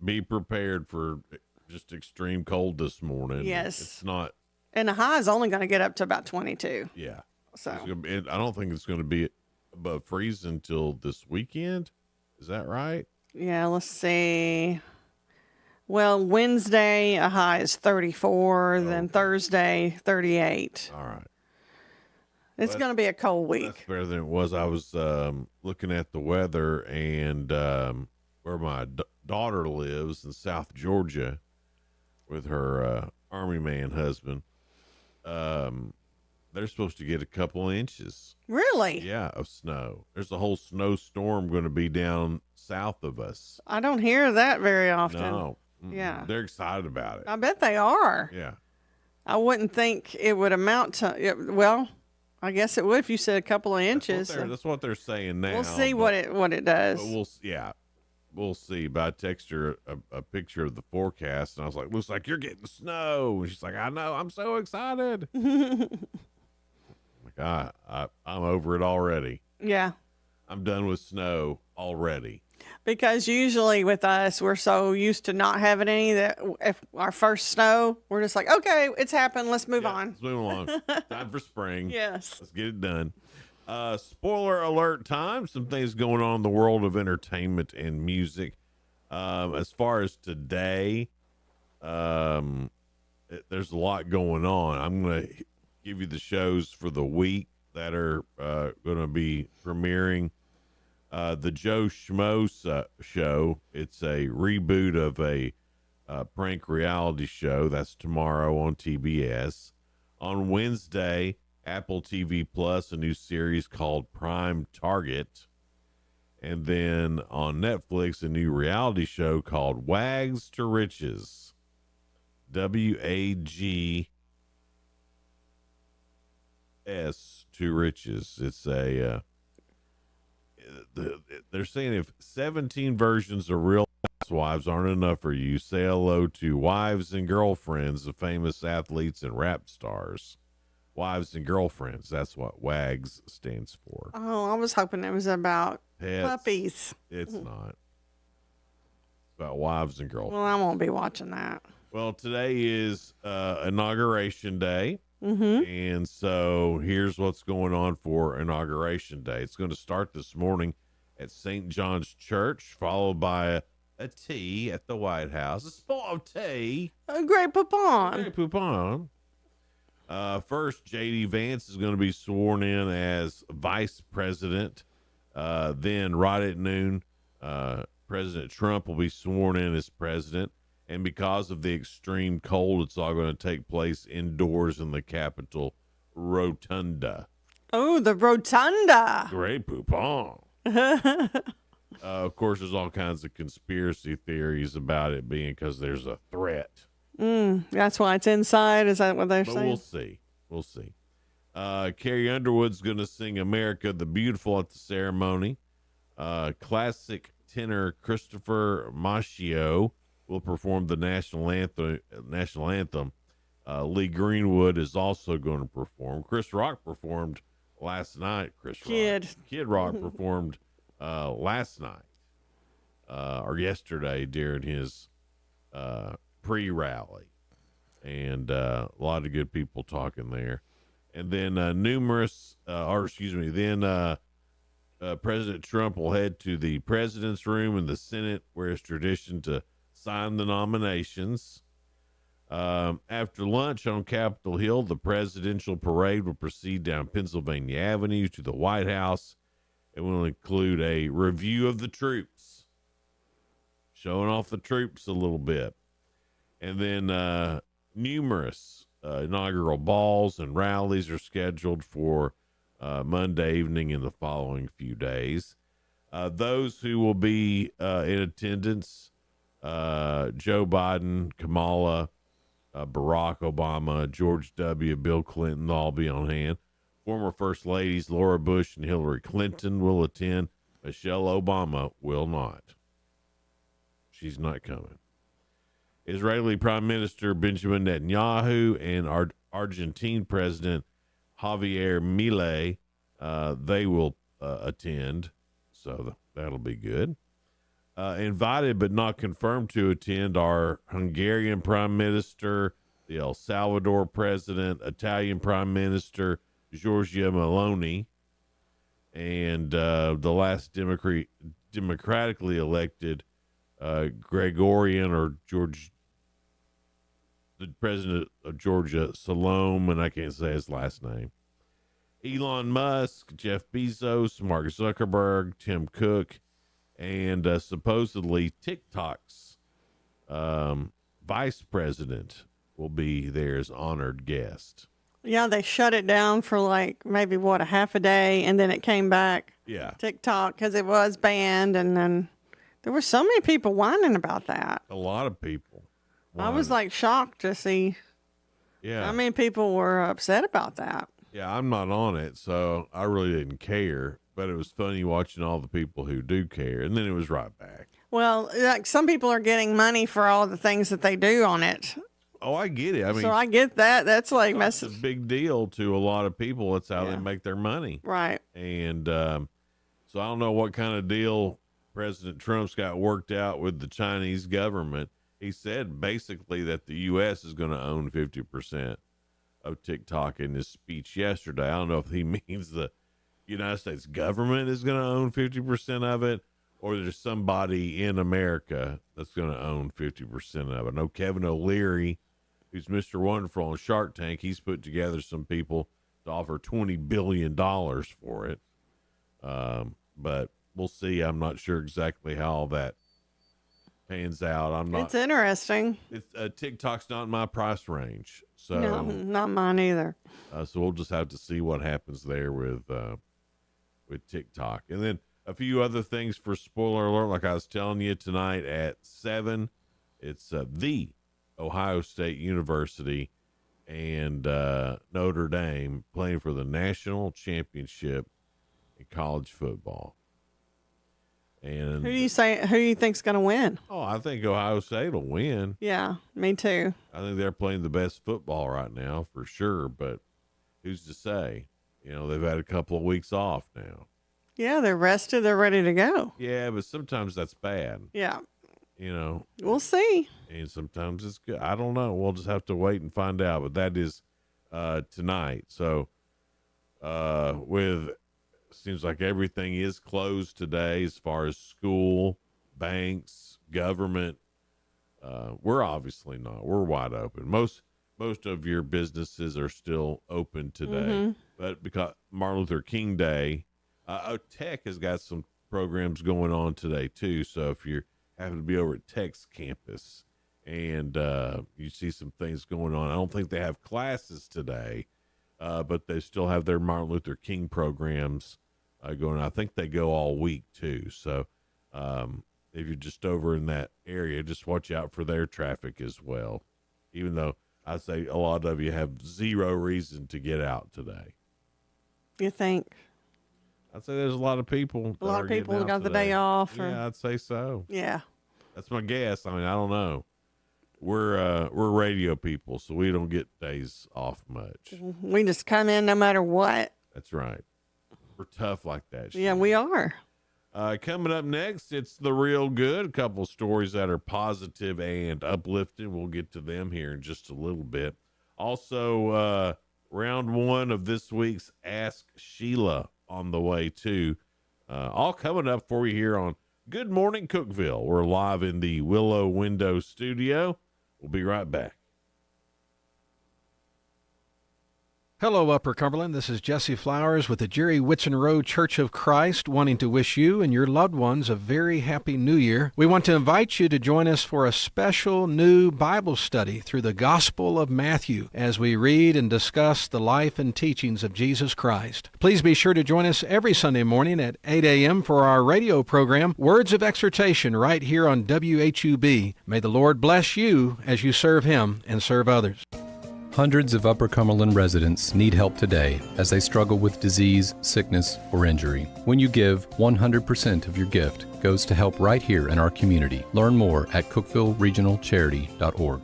be prepared for just extreme cold this morning. Yes. It's not. And the high is only going to get up to about 22. Yeah. So I don't think it's going to be above freezing until this weekend. Is that right? yeah, let's see. Well, Wednesday, a high is 34, then Thursday, 38. All right. It's going to be a cold week. That's better than it was. I was looking at the weather, and where my daughter lives in South Georgia with her Army man husband, they're supposed to get a couple of inches. Really? Yeah, of snow. There's a whole snowstorm going to be down south of us. I don't hear that very often. No. Yeah. They're excited about it. I bet they are. Yeah. I wouldn't think it would amount to, well, I guess it would if you said a couple of inches. That's what they're saying now. We'll see what it does. But we'll see. But I texted her a picture of the forecast, and I was like, "Looks like you're getting snow." And she's like, "I know. I'm so excited." I'm over it already. Yeah. I'm done with snow already. Because usually with us, we're so used to not having any that if our first snow, we're just like, okay, it's happened. Let's move on. Let's move along. Time for spring. Yes. Let's get it done. Spoiler alert time. Some things going on in the world of entertainment and music. As far as today, there's a lot going on. I'm going to give you the shows for the week that are going to be premiering. The Joe Schmo show. It's a reboot of a prank reality show. That's tomorrow on TBS. On Wednesday, Apple TV Plus, a new series called Prime Target. And then on Netflix, a new reality show called Wags to Riches. WAGS to Riches. It's a... they're saying if 17 versions of Real Housewives aren't enough for you, say hello to Wives and Girlfriends of famous athletes and rap stars. Wives and Girlfriends, that's what WAGS stands for. Oh, I was hoping it was about Pets. puppies. It's not. It's about wives and girlfriends. Well, I won't be watching that. Well, today is Inauguration Day. Mm-hmm. And so here's what's going on for Inauguration Day. It's going to start this morning at St. John's Church, followed by a tea at the White House. A spot of tea. A great poupon. Great poupon. First, J.D. Vance is going to be sworn in as vice president. Then right at noon, President Trump will be sworn in as president. And because of the extreme cold, it's all going to take place indoors in the Capitol Rotunda. Oh, the Rotunda. Great poupon. Of course, there's all kinds of conspiracy theories about it being because there's a threat. That's why it's inside. Is that what they're But saying? we'll see. We'll see. Carrie Underwood's going to sing America the Beautiful at the ceremony. Classic tenor Christopher Macchio will perform the national anthem. Lee Greenwood is also going to perform. Chris Rock performed last night. Kid Rock performed last night or yesterday during his pre-rally, and a lot of good people talking there. And then President Trump will head to the president's room in the Senate, where it's tradition to sign the nominations. After lunch on Capitol Hill, the presidential parade will proceed down Pennsylvania Avenue to the White House. It will include a review of the troops, showing off the troops a little bit. And then numerous inaugural balls and rallies are scheduled for Monday evening in the following few days. Those who will be in attendance, Joe Biden, Kamala, Barack Obama, George W., Bill Clinton, they'll all be on hand. Former First Ladies Laura Bush and Hillary Clinton will attend. Michelle Obama will not. She's not coming. Israeli Prime Minister Benjamin Netanyahu and Argentine President Javier Milei, they will attend, so that'll be good. Invited but not confirmed to attend are Hungarian Prime Minister, the El Salvador President, Italian Prime Minister Giorgia Meloni, and the last democratically elected Gregorian or the president of Georgia, Salome, and I can't say his last name. Elon Musk, Jeff Bezos, Mark Zuckerberg, Tim Cook, and supposedly TikTok's vice president will be there as honored guest. Yeah, they shut it down for like maybe a half a day, and then it came back. Yeah. TikTok, because it was banned, and then there were so many people whining about that. A lot of people. I was like shocked to see how many people were upset about that. Yeah, I'm not on it, so I really didn't care. But it was funny watching all the people who do care, and then it was right back. Well, like some people are getting money for all the things that they do on it. Oh, I get it. I mean, so I get that. That's like it's a big deal to a lot of people. That's how they make their money. Right. And so I don't know what kind of deal President Trump's got worked out with the Chinese government. He said basically that the U.S. is going to own 50% of TikTok in his speech yesterday. I don't know if he means the United States government is going to own 50% of it, or there's somebody in America that's going to own 50% of it. I know Kevin O'Leary, who's Mr. Wonderful on Shark Tank, he's put together some people to offer $20 billion for it. But we'll see. I'm not sure exactly how all that pans out. It's interesting. TikTok's not in my price range. So no, not mine either. So we'll just have to see what happens there with TikTok. And then a few other things for spoiler alert, like I was telling you tonight at 7, it's the Ohio State University and Notre Dame playing for the national championship in college football. And who do you think's going to win? Oh, I think Ohio State will win. Yeah, me too. I think they're playing the best football right now for sure, but who's to say? You know, they've had a couple of weeks off now. Yeah, they're rested. They're ready to go. Yeah, but sometimes that's bad. Yeah. You know. We'll see. And sometimes it's good. I don't know. We'll just have to wait and find out. But that is tonight. So seems like everything is closed today as far as school, banks, government. We're obviously not. We're wide open. Most of your businesses are still open today. But because Martin Luther King Day, Tech has got some programs going on today too. So if you happen to be over at Tech's campus and you see some things going on, I don't think they have classes today, but they still have their Martin Luther King programs going on. I think they go all week too. So if you're just over in that area, just watch out for their traffic as well. Even though I say a lot of you have zero reason to get out today. You think? I'd say there's a lot of people. A lot of people got the day off. Yeah, I'd say so. Yeah. That's my guess. I mean, I don't know. We're radio people, so we don't get days off much. We just come in no matter what. That's right. We're tough like that. Yeah, we are. Coming up next, it's the real good. A couple of stories that are positive and uplifting. We'll get to them here in just a little bit. Also, round 1 of this week's Ask Sheila on the way too. All coming up for you here on Good Morning Cookeville. We're live in the Willow Window Studio. We'll be right back. Hello, Upper Cumberland. This is Jesse Flowers with the Jerry Whitson Road Church of Christ, wanting to wish you and your loved ones a very happy New Year. We want to invite you to join us for a special new Bible study through the Gospel of Matthew as we read and discuss the life and teachings of Jesus Christ. Please be sure to join us every Sunday morning at 8 a.m. for our radio program, Words of Exhortation, right here on WHUB. May the Lord bless you as you serve Him and serve others. Hundreds of Upper Cumberland residents need help today as they struggle with disease, sickness, or injury. When you give, 100% of your gift goes to help right here in our community. Learn more at CookevilleRegionalCharity.org.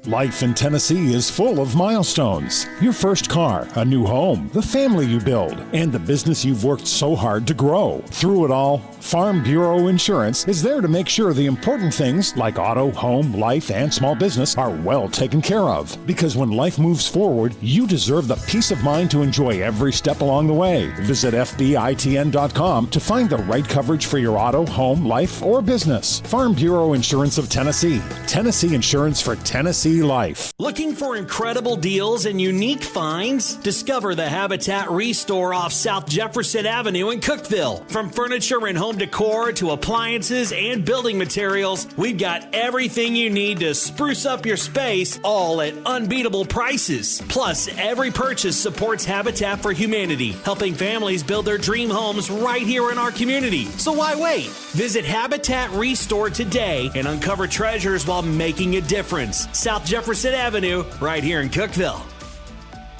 Life in Tennessee is full of milestones. Your first car, a new home, the family you build, and the business you've worked so hard to grow. Through it all, Farm Bureau Insurance is there to make sure the important things like auto, home, life, and small business are well taken care of. Because when life moves forward, you deserve the peace of mind to enjoy every step along the way. Visit FBITN.com to find the right coverage for your auto, home, life, or business. Farm Bureau Insurance of Tennessee. Tennessee Insurance for Tennessee Life. Looking for incredible deals and unique finds? Discover the Habitat Restore off South Jefferson Avenue in Cookeville. From furniture and home decor to appliances and building materials, we've got everything you need to spruce up your space, all at unbeatable prices. Plus, every purchase supports Habitat for Humanity, helping families build their dream homes right here in our community. So why wait? Visit Habitat Restore today and uncover treasures while making a difference. South Jefferson Avenue, right here in Cookeville.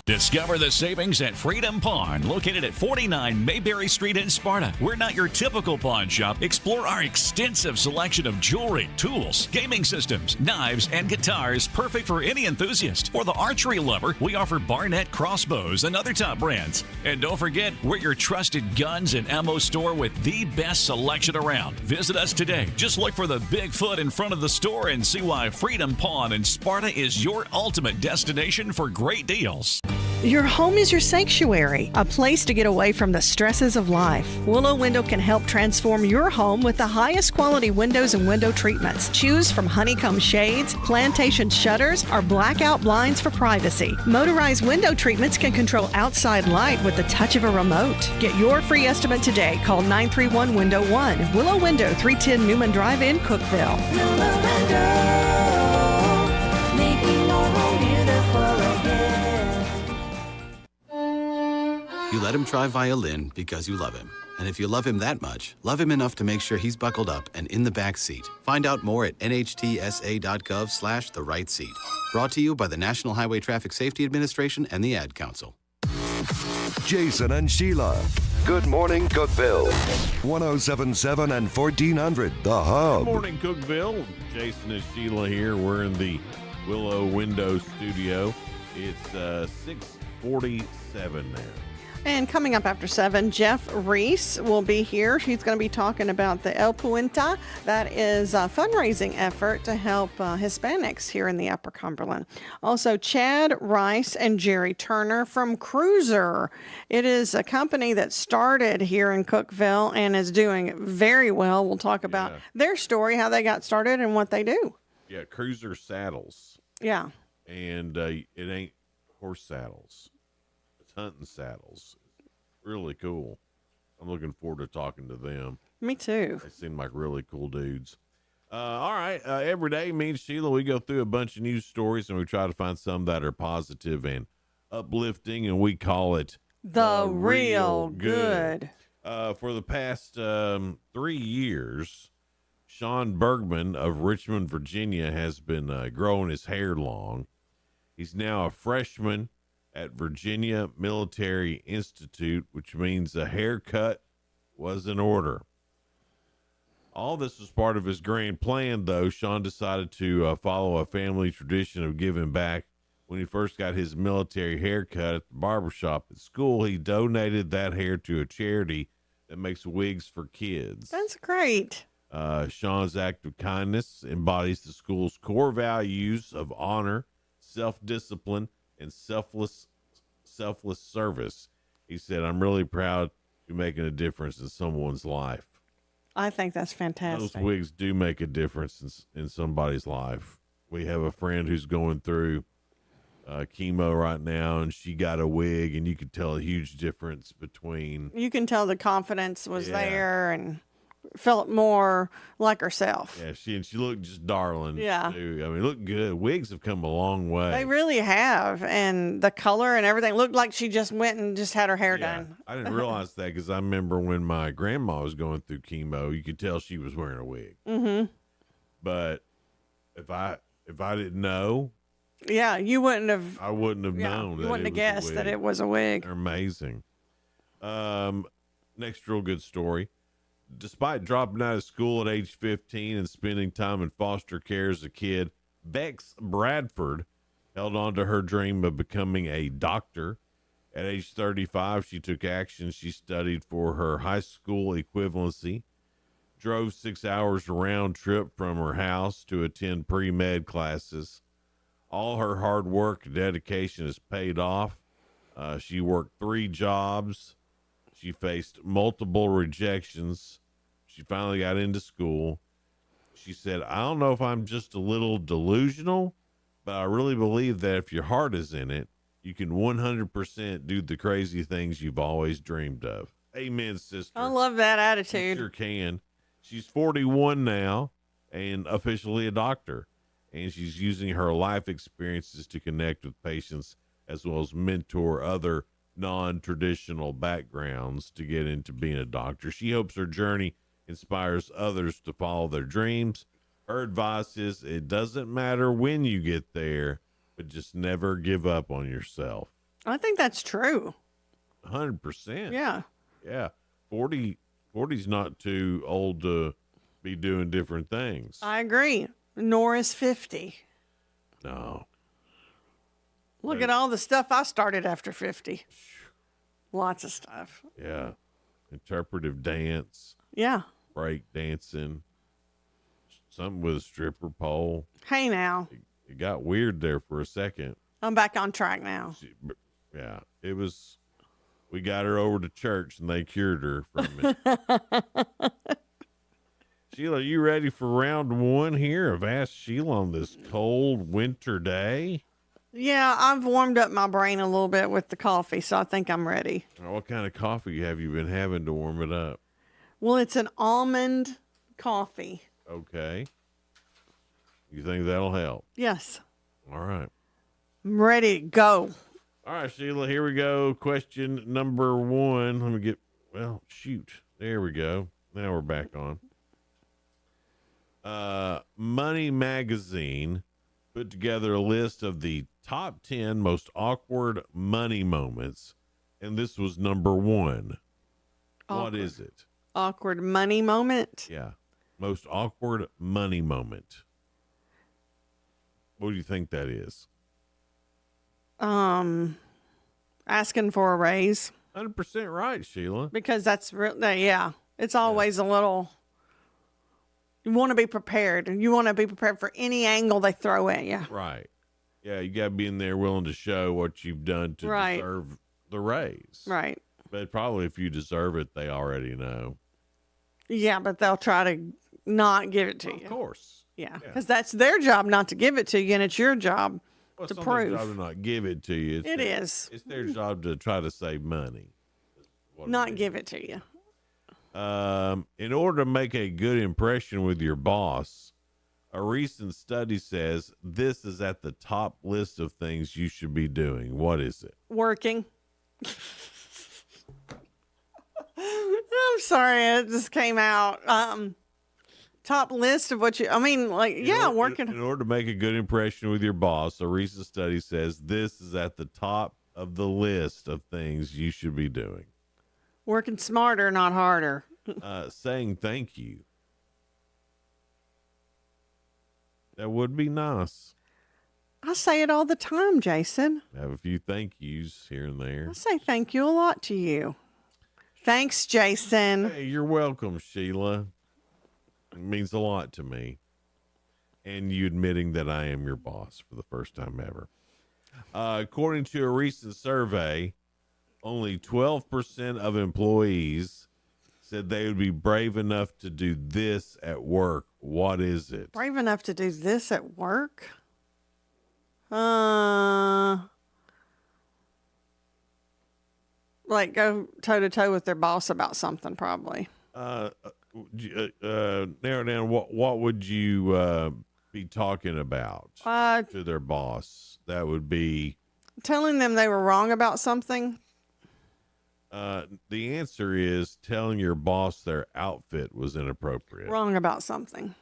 Discover the savings at Freedom Pawn, located at 49 Mayberry Street in Sparta. We're not your typical pawn shop. Explore our extensive selection of jewelry, tools, gaming systems, knives, and guitars, perfect for any enthusiast. For the archery lover, we offer Barnett crossbows and other top brands. And don't forget, we're your trusted guns and ammo store with the best selection around. Visit us today. Just look for the Bigfoot in front of the store and see why Freedom Pawn in Sparta is your ultimate destination for great deals. Your home is your sanctuary, a place to get away from the stresses of life. Willow Window can help transform your home with the highest quality windows and window treatments. Choose from honeycomb shades, plantation shutters, or blackout blinds for privacy. Motorized window treatments can control outside light with the touch of a remote. Get your free estimate today. Call 931-WINDOW-1. Willow Window, 310 Newman Drive in Cookeville. Willow Window, making your home beautiful again. You let him try violin because you love him. And if you love him that much, love him enough to make sure he's buckled up and in the back seat. Find out more at nhtsa.gov/the right seat. Brought to you by the National Highway Traffic Safety Administration and the Ad Council. Jason and Sheila. Good morning, Cookeville. 107.7 and 1400, The Hub. Good morning, Cookeville. Jason and Sheila here. We're in the Willow Window Studio. It's 6:47 there. And coming up after 7, Jeff Reese will be here. He's going to be talking about the El Puente. That is a fundraising effort to help Hispanics here in the Upper Cumberland. Also, Chad Rice and Jerry Turner from Cruiser. It is a company that started here in Cookeville and is doing very well. We'll talk about their story, how they got started, and what they do. Yeah, Cruiser saddles. Yeah. And it ain't horse saddles. Hunting saddles. Really cool. I'm looking forward to talking to them. Me too. They seem like really cool dudes. All right. Every day, me and Sheila, we go through a bunch of news stories and we try to find some that are positive and uplifting, and we call it The Real Good. For the past 3 years, Sean Bergman of Richmond, Virginia, has been growing his hair long. He's now a freshman at Virginia Military Institute, which means a haircut was in order. All this was part of his grand plan, though. Sean decided to follow a family tradition of giving back. When he first got his military haircut at the barbershop at school, he donated that hair to a charity that makes wigs for kids. That's great. Sean's act of kindness embodies the school's core values of honor, self-discipline, and selfless service. He said, "I'm really proud to be making a difference in someone's life." I think that's fantastic. Those wigs do make a difference in somebody's life. We have a friend who's going through chemo right now, and she got a wig, and you could tell a huge difference between. You can tell the confidence was Yeah. there and felt more like herself. Yeah, she looked just darling. Yeah. Too. I mean, looked good. Wigs have come a long way. They really have. And the color and everything looked like she just went and just had her hair done. I didn't realize that because I remember when my grandma was going through chemo, you could tell she was wearing a wig. Mm-hmm. But if I didn't know, Yeah, you wouldn't have. I wouldn't have known. You that wouldn't it have was a guessed that wig. it was a wig. They're amazing. Next real good story. Despite dropping out of school at age 15 and spending time in foster care as a kid, Bex Bradford held on to her dream of becoming a doctor. At age 35, she took action. She studied for her high school equivalency, drove 6 hours round trip from her house to attend pre-med classes. All her hard work and dedication has paid off. She worked 3 jobs. She faced multiple rejections. She finally got into school. She said, I don't know if I'm just a little delusional, but I really believe that if your heart is in it, you can 100% do the crazy things you've always dreamed of. Amen, sister. I love that You attitude. sure can. She's 41 now and officially a doctor. And she's using her life experiences to connect with patients as well as mentor other non-traditional backgrounds to get into being a doctor. She hopes her journey inspires others to follow their dreams. Her advice is it doesn't matter when you get there, but just never give up on yourself. I think that's true. 100%. Yeah. Yeah. 40's not too old to be doing different things. I agree. Nor is 50. No. Look at all the stuff I started after 50. Lots of stuff. Yeah. Interpretive dance, Yeah. break dancing, something with a stripper pole. Hey, now. It got weird there for a second. I'm back on track now. Yeah. It was, we got her over to church and they cured her from it. Sheila, you ready for round 1 here of Ask Sheila on this cold winter day? Yeah, I've warmed up my brain a little bit with the coffee, so I think I'm ready. What kind of coffee have you been having to warm it up? Well, it's an almond coffee. Okay. You think that'll help? Yes. All right. I'm ready to go. All right, Sheila, here we go. Question number 1. Let me get, well, shoot. There we go. Now we're back on. Money Magazine put together a list of the top 10 most awkward money moments, and this was number 1. What is it? Awkward money moment. Yeah. Most awkward money moment. What do you think that is? Asking for a raise. 100% right, Sheila. Because that's yeah. It's always a little. You want to be prepared. You want to be prepared for any angle they throw at you. Right. Yeah, you got to be in there willing to show what you've done to deserve the raise. Right. But probably if you deserve it, they already know. Yeah, but they'll try to not give it to you. Of course. Yeah, because that's their job not to give it to you, and it's your job Well, to it's not their prove. job to not give it to you. It is. It's their job to try to save money. Not give it to you. In order to make a good impression with your boss, a recent study says this is at the top list of things you should be doing. What is it? Working. I'm sorry, it just came out. Top list of what you, I mean, like, working. In order to make a good impression with your boss, a recent study says this is at the top of the list of things you should be doing. Working smarter, not harder. Saying thank you. That would be nice. I say it all the time, Jason. Have a few thank yous here and there. I say thank you a lot to you. Thanks, Jason. Hey, you're welcome, Sheila. It means a lot to me. And you admitting that I am your boss for the first time ever. According to a recent survey, only 12% of employees said they would be brave enough to do this at work. What is it? Brave enough to do this at work? I Like go toe to toe with their boss about something, probably. Narrow down. What would you be talking about to their boss? That would be telling them they were wrong about something. The answer is telling your boss their outfit was inappropriate. Wrong about something.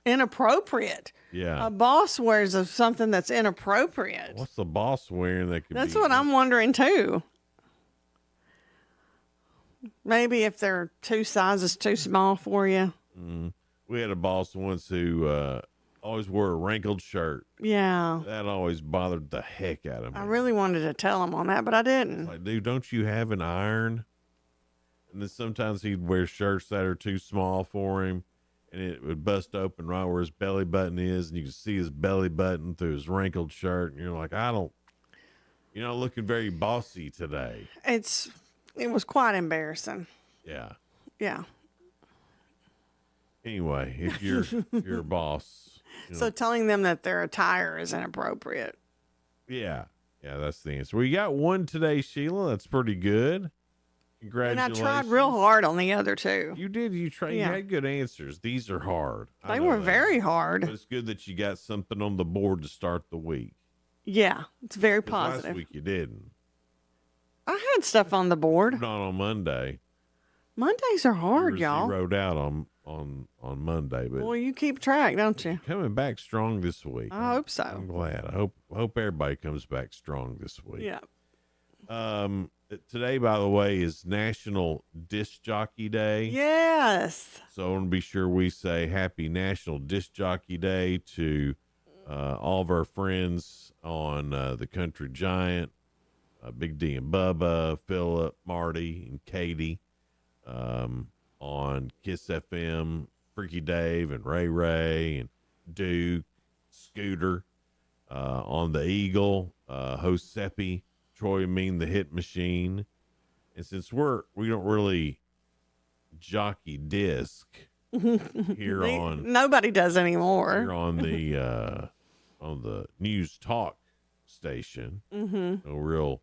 Inappropriate. Yeah. A boss wears something that's inappropriate. What's the boss wearing that could That's be? what I'm wondering too. Maybe if they're 2 sizes too small for you. We had a boss once who always wore a wrinkled shirt. Yeah. That always bothered the heck out of me. I really wanted to tell him on that, but I didn't. Like, dude, don't you have an iron? And then sometimes he'd wear shirts that are too small for him, and it would bust open right where his belly button is, and you could see his belly button through his wrinkled shirt, and you're like, you're not looking very bossy today. It was quite embarrassing. Yeah. Yeah. Anyway, if you're your boss. So telling them that their attire is inappropriate. Yeah. Yeah, that's the answer. We got one today, Sheila. That's pretty good. And Congratulations. I tried real hard on the other two. You did. You tried. Yeah. You had good answers. These are hard. They were very hard. But it's good that you got something on the board to start the week. Yeah, it's very 'Cause positive. Last week you didn't. I had stuff on the board. Not on Monday. Mondays are hard, y'all. Zeroed out on Monday, but Well, you keep track, don't you? coming back strong this week. I hope so. I'm glad. I hope everybody comes back strong this week. Yeah. Today, by the way, is National Disc Jockey Day. Yes. So I want to be sure we say Happy National Disc Jockey Day to all of our friends on the Country Giant, Big D and Bubba, Philip, Marty, and Katie, on Kiss FM, Freaky Dave and Ray and Duke, Scooter, on the Eagle, host Seppi, Troy Mean the Hit Machine. And since we don't really jockey disc here on nobody does anymore. here on the news talk station, no real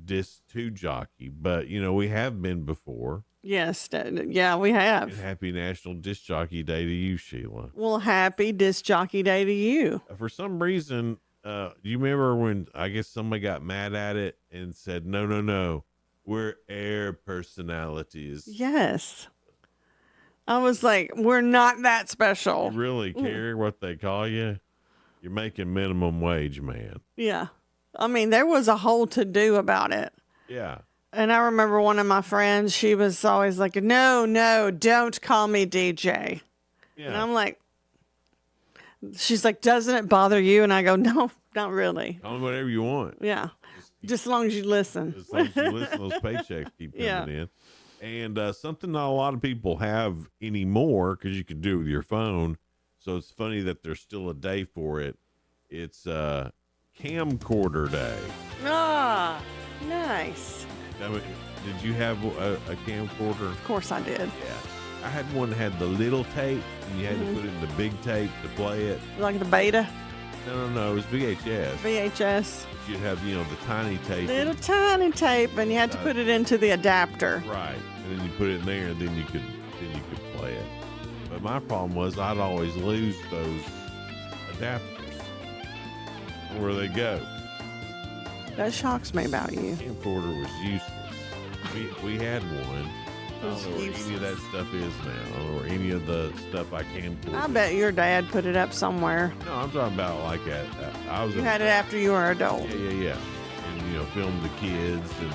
disc to jockey, but we have been before. Yes. Yeah, we have. And happy National Disc Jockey Day to you, Sheila. Well, happy Disc Jockey Day to you. For some reason, do you remember when I guess somebody got mad at it and said, no, we're air personalities. Yes. I was like, we're not that special. You really care what they call you? You're making minimum wage, man. Yeah. I mean, there was a whole to-do about it. Yeah. And I remember one of my friends, she was always like, no, don't call me DJ. Yeah. And I'm like, she's like, doesn't it bother you? And I go, no, not really. Call me whatever you want. Yeah. Just as long as you listen. As long as you listen, those paychecks keep coming in. And something not a lot of people have anymore, because you can do it with your phone. So it's funny that there's still a day for it. It's Camcorder Day. Ah, nice. Did you have a camcorder? Of course I did. Yeah. I had one that had the little tape, and you had to put in the big tape to play it. Like the beta? No, it was VHS. VHS. You'd have, the tiny tape. Little tiny tape, and you had to put it into the adapter. Right. And then you put it in there, and then you could play it. But my problem was I'd always lose those adapters. Where they go. That shocks me about you. Camcorder was useless. We had one. I don't know where any of that stuff is now. I don't know where any of the stuff I camcorder. I bet your dad put it up somewhere. No, I'm talking about like You had it after you were an adult. Yeah. And film the kids and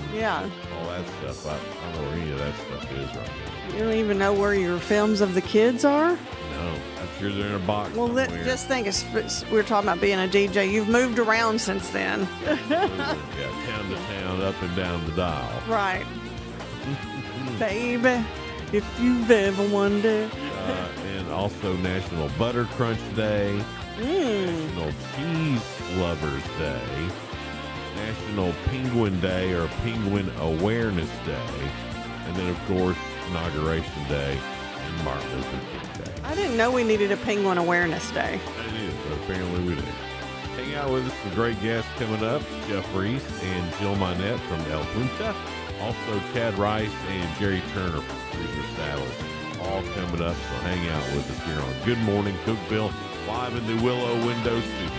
all that stuff. I don't know where any of that stuff is right now. You don't even know where your films of the kids are? No, I'm sure they're in a box Well, somewhere. just think, we're talking about being a DJ. You've moved around since then. Yeah, town to town, up and down the dial. Right. Baby, if you've ever wondered. And also National Butter Crunch Day, National Cheese Lovers Day, National Penguin Day or Penguin Awareness Day, and then, of course, Inauguration Day and Martin Luther King Day. I didn't know we needed a Penguin Awareness Day. It is, but apparently we do. Hang out with us, some great guests coming up, Jeff Reese and Jill Minette from El Punta. Also, Chad Rice and Jerry Turner from Cruiser Saddles all coming up, so hang out with us here on Good Morning Cookeville, live in the Willow Window Studio.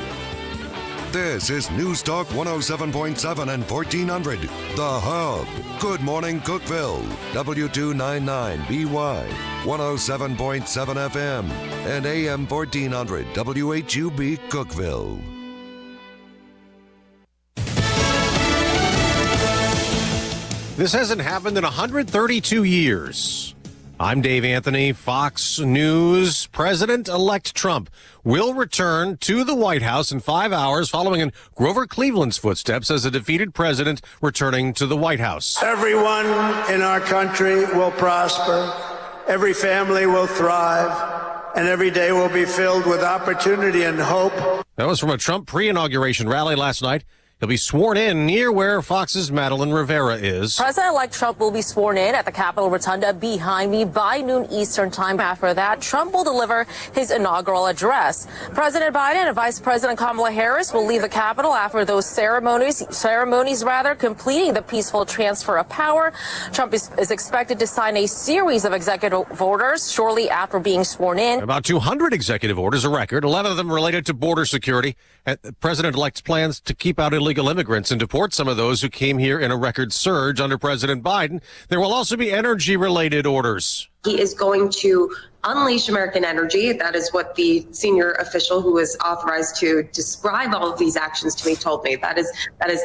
This is News Talk 107.7 and 1400, The Hub. Good Morning Cookeville, W299BY, 107.7 FM, and AM 1400, WHUB Cookeville. This hasn't happened in 132 years. I'm Dave Anthony, Fox News. President-elect Trump will return to the White House in 5 hours following in Grover Cleveland's footsteps as a defeated president returning to the White House. Everyone in our country will prosper. Every family will thrive. And every day will be filled with opportunity and hope. That was from a Trump pre-inauguration rally last night. He'll be sworn in near where Fox's Madeline Rivera is. President-elect Trump will be sworn in at the Capitol Rotunda behind me by noon Eastern time. After that, Trump will deliver his inaugural address. President Biden and Vice President Kamala Harris will leave the Capitol after those ceremonies, completing the peaceful transfer of power. Trump is expected to sign a series of executive orders shortly after being sworn in. About 200 executive orders, a record, 11 of them related to border security. President-elect's plans to keep out illegal immigrants and deport some of those who came here in a record surge under President Biden. There will also be energy-related orders. He is going to unleash American energy. That is what the senior official who was authorized to describe all of these actions to me told me. That is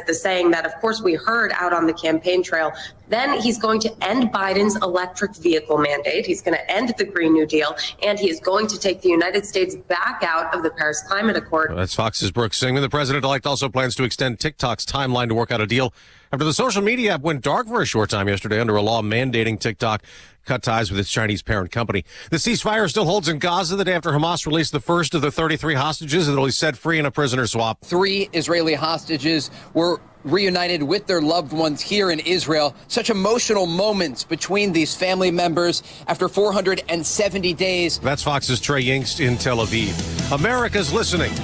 the saying that, of course, we heard out on the campaign trail. Then he's going to end Biden's electric vehicle mandate. He's going to end the Green New Deal, and he is going to take the United States back out of the Paris Climate Accord. That's Fox's Brooke Singman. The president-elect also plans to extend TikTok's timeline to work out a deal after the social media app went dark for a short time yesterday under a law mandating TikTok cut ties with its Chinese parent company. The ceasefire still holds in Gaza the day after Hamas released the first of the 33 hostages that will be set free in a prisoner swap. 3 Israeli hostages were reunited with their loved ones here in Israel. Such emotional moments between these family members after 470 days. That's Fox's Trey Yingst in Tel Aviv. America's listening to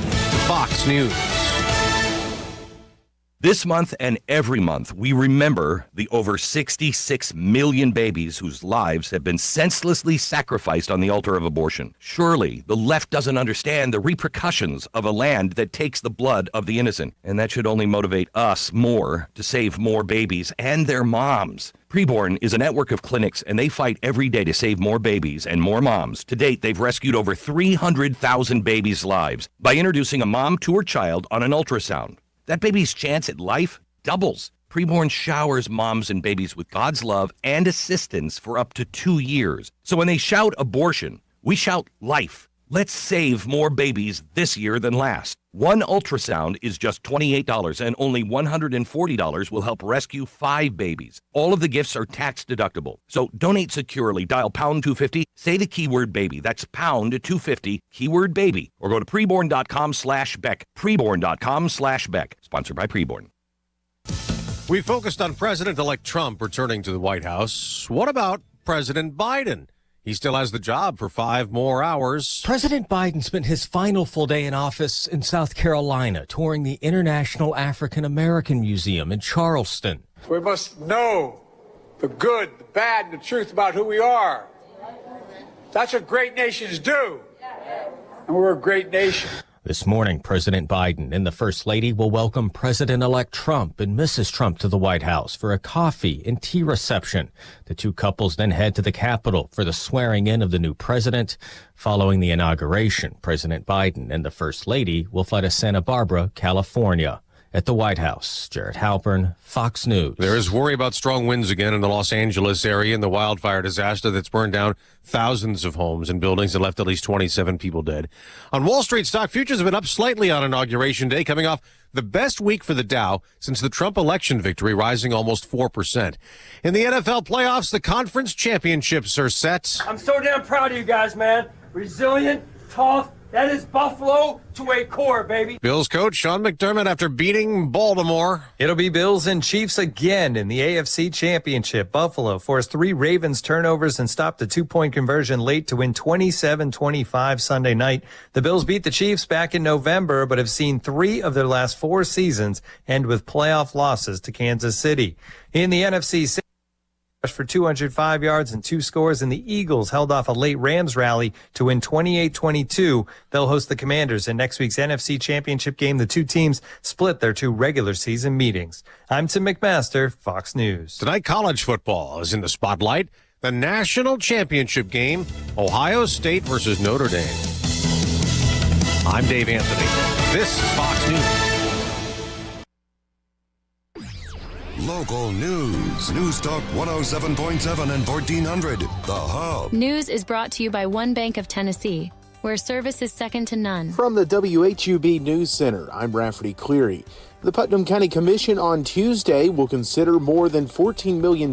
Fox News. This month and every month, we remember the over 66 million babies whose lives have been senselessly sacrificed on the altar of abortion. Surely, the left doesn't understand the repercussions of a land that takes the blood of the innocent. And that should only motivate us more to save more babies and their moms. Preborn is a network of clinics, and they fight every day to save more babies and more moms. To date, they've rescued over 300,000 babies' lives by introducing a mom to her child on an ultrasound. That baby's chance at life doubles. Preborn showers moms and babies with God's love and assistance for up to 2 years. So when they shout abortion, we shout life. Let's save more babies this year than last. One ultrasound is just $28, and only $140 will help rescue 5 babies. All of the gifts are tax deductible. So donate securely. Dial pound 250. Say the keyword baby. That's pound 250, keyword baby. Or go to preborn.com/Beck. Preborn.com/Beck. Sponsored by Preborn. We focused on President-elect Trump returning to the White House. What about President Biden? He still has the job for 5 more hours. President Biden spent his final full day in office in South Carolina, touring the International African American Museum in Charleston. We must know the good, the bad, and the truth about who we are. That's what great nations do. And we're a great nation. This morning, President Biden and the First Lady will welcome President-elect Trump and Mrs. Trump to the White House for a coffee and tea reception. The two couples then head to the Capitol for the swearing in of the new president. Following the inauguration, President Biden and the First Lady will fly to Santa Barbara, California. At the White House, Jared Halpern, Fox News. There is worry about strong winds again in the Los Angeles area and the wildfire disaster that's burned down thousands of homes and buildings and left at least 27 people dead. On Wall Street, stock futures have been up slightly on Inauguration Day, coming off the best week for the Dow since the Trump election victory, rising almost 4%. In the NFL playoffs, the conference championships are set. I'm so damn proud of you guys, man. Resilient, tough, That is Buffalo to a core, baby. Bills coach Sean McDermott after beating Baltimore. It'll be Bills and Chiefs again in the AFC Championship. Buffalo forced 3 Ravens turnovers and stopped a 2-point conversion late to win 27-25 Sunday night. The Bills beat the Chiefs back in November, but have seen 3 of their last 4 seasons end with playoff losses to Kansas City. In the NFC, for 205 yards and 2 scores, and the Eagles held off a late Rams rally to win 28-22. They'll host the Commanders in next week's NFC Championship game. The two teams split their 2 regular season meetings. I'm Tim McMaster, Fox News. Tonight, college football is in the spotlight. The national championship game, Ohio State versus Notre Dame. I'm Dave Anthony. This is Fox News. Local news. News Talk 107.7 and 1400. The Hub. News is brought to you by One Bank of Tennessee, where service is second to none. From the WHUB News Center, I'm Rafferty Cleary. The Putnam County Commission on Tuesday will consider more than $14 million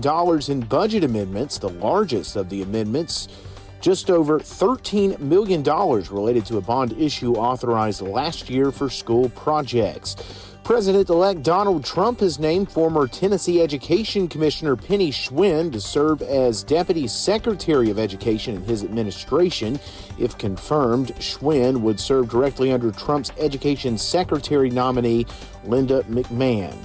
in budget amendments, the largest of the amendments. Just over $13 million related to a bond issue authorized last year for school projects. President-elect Donald Trump has named former Tennessee Education Commissioner Penny Schwinn to serve as Deputy Secretary of Education in his administration. If confirmed, Schwinn would serve directly under Trump's Education Secretary nominee, Linda McMahon.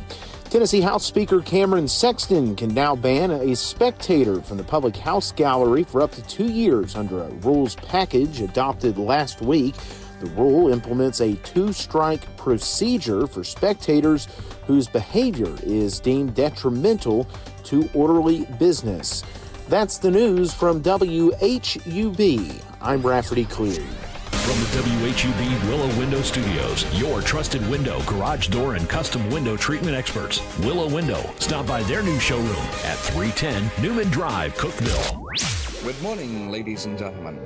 Tennessee House Speaker Cameron Sexton can now ban a spectator from the Public House Gallery for up to 2 years under a rules package adopted last week. The rule implements a 2-strike procedure for spectators whose behavior is deemed detrimental to orderly business. That's the news from WHUB. I'm Rafferty Cleary. From the WHUB Willow Window Studios, your trusted window, garage door, and custom window treatment experts. Willow Window. Stop by their new showroom at 310 Newman Drive, Cookeville. Good morning, ladies and gentlemen.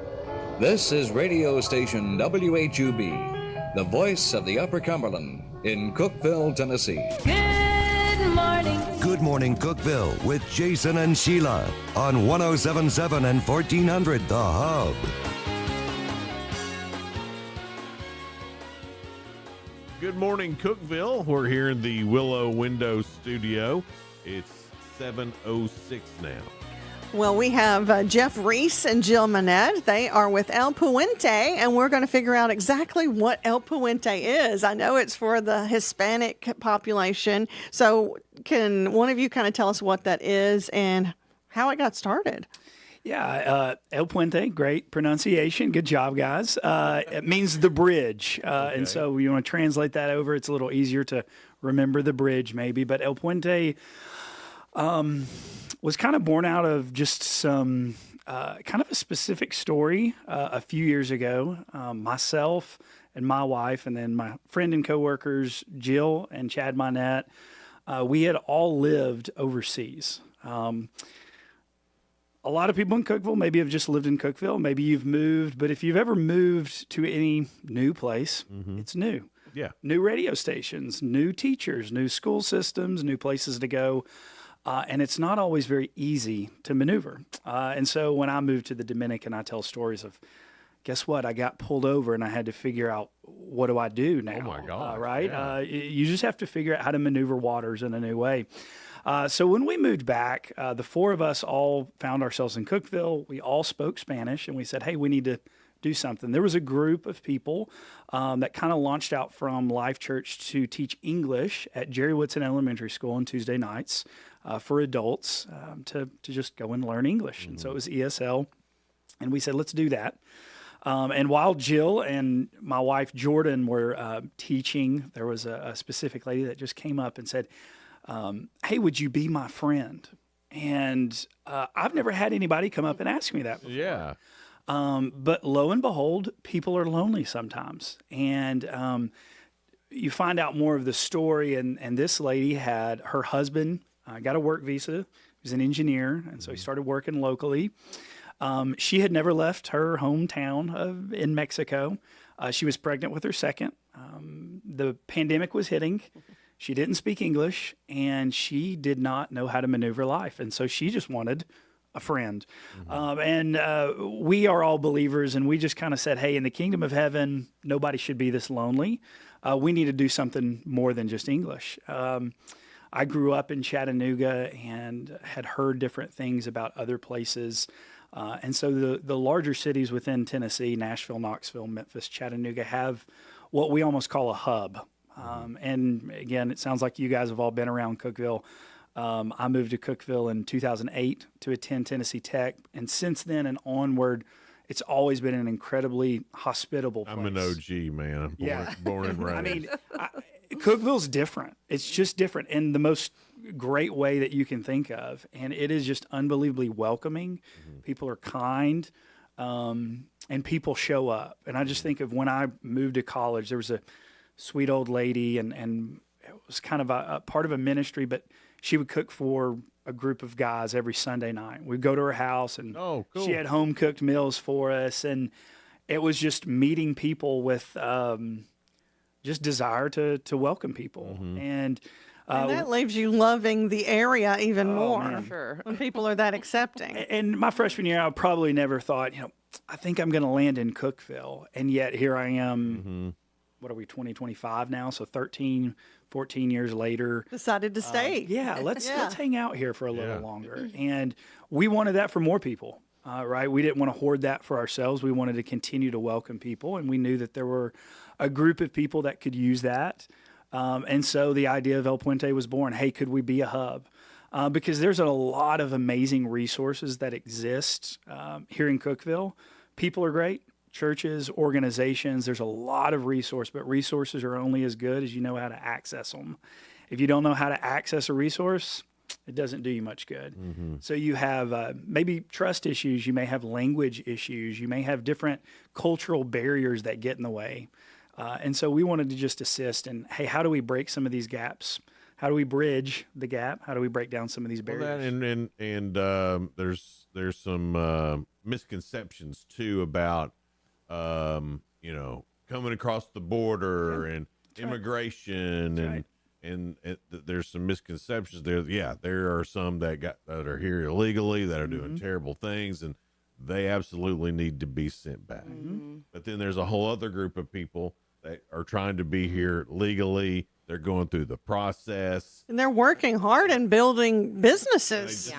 This is radio station WHUB, the voice of the Upper Cumberland in Cookeville, Tennessee. Good morning. Good morning, Cookeville, with Jason and Sheila on 107.7 and 1400 The Hub. Good morning, Cookeville. We're here in the Willow Window Studio. It's 7:06 now. Well, we have Jeff Reese and Jill Manette. They are with El Puente, and we're going to figure out exactly what El Puente is. I know it's for the Hispanic population. So can one of you kind of tell us what that is and how it got started? Yeah, El Puente, great pronunciation. Good job, guys. It means the bridge. And so you want to translate that over. It's a little easier to remember the bridge maybe. But El Puente was kind of born out of just some kind of a specific story a few years ago. Myself and my wife, and then my friend and coworkers, Jill and Chad Minette, we had all lived overseas. A lot of people in Cookeville maybe have just lived in Cookeville. Maybe you've moved, but if you've ever moved to any new place, it's new. Yeah. New radio stations, new teachers, new school systems, new places to go. And it's not always very easy to maneuver. And so when I moved to the Dominican, I tell stories of, guess what? I got pulled over and I had to figure out, what do I do now? Oh, my God. Right? Yeah. You just have to figure out how to maneuver waters in a new way. So when we moved back, the 4 of us all found ourselves in Cookeville. We all spoke Spanish, and we said, hey, we need to do something. There was a group of people that kind of launched out from Life Church to teach English at Jerry Woodson Elementary School on Tuesday nights for adults to just go and learn English. And so it was ESL, and we said, let's do that. And while Jill and my wife Jordan were teaching, there was a specific lady that just came up and said, hey, would you be my friend? And I've never had anybody come up and ask me that before. Yeah. But lo and behold, people are lonely sometimes. And you find out more of the story. And this lady had her husband got a work visa. He was an engineer. And so he started working locally. She had never left her hometown in Mexico. She was pregnant with her second. The pandemic was hitting. She didn't speak English, and she did not know how to maneuver life. And so she just wanted a friend. And we are all believers, and we just kind of said, hey, in the kingdom of heaven, nobody should be this lonely. We need to do something more than just English. I grew up in Chattanooga and had heard different things about other places. And so the larger cities within Tennessee, Nashville, Knoxville, Memphis, Chattanooga, have what we almost call a hub. And again, it sounds like you guys have all been around Cookeville. I moved to Cookeville in 2008 to attend Tennessee Tech. And since then and onward, it's always been an incredibly hospitable place. I'm an OG, man. I'm born and raised. I mean, Cookeville's different. It's just different in the most great way that you can think of. And it is just unbelievably welcoming. People are kind, and people show up. And I just think of when I moved to college, there was a sweet old lady, and it was kind of a part of a ministry, but she would cook for a group of guys every Sunday night. We'd go to her house, and she had home cooked meals for us. And it was just meeting people with just desire to welcome people. And that leaves you loving the area even more. Man. Sure. When people are that accepting. And my freshman year, I probably never thought, I think I'm going to land in Cookeville. And yet here I am, what are we, 2025 now? So 13, 14 years later. Decided to stay. Let's hang out here for a little longer. And we wanted that for more people, right? We didn't want to hoard that for ourselves. We wanted to continue to welcome people. And we knew that there were a group of people that could use that. And so the idea of El Puente was born. Hey, could we be a hub? Because there's a lot of amazing resources that exist here in Cookeville. People are great. Churches, organizations, there's a lot of resource, but resources are only as good as you know how to access them. If you don't know how to access a resource, it doesn't do you much good. So you have maybe trust issues. You may have language issues. You may have different cultural barriers that get in the way. And so we wanted to just assist in, hey, how do we break some of these gaps? How do we bridge the gap? How do we break down some of these barriers? And there's some misconceptions too about coming across the border and immigration and there's some misconceptions there. Yeah, there are some that are here illegally that are doing terrible things, and they absolutely need to be sent back. But then there's a whole other group of people that are trying to be here legally. They're going through the process, and they're working hard and building businesses.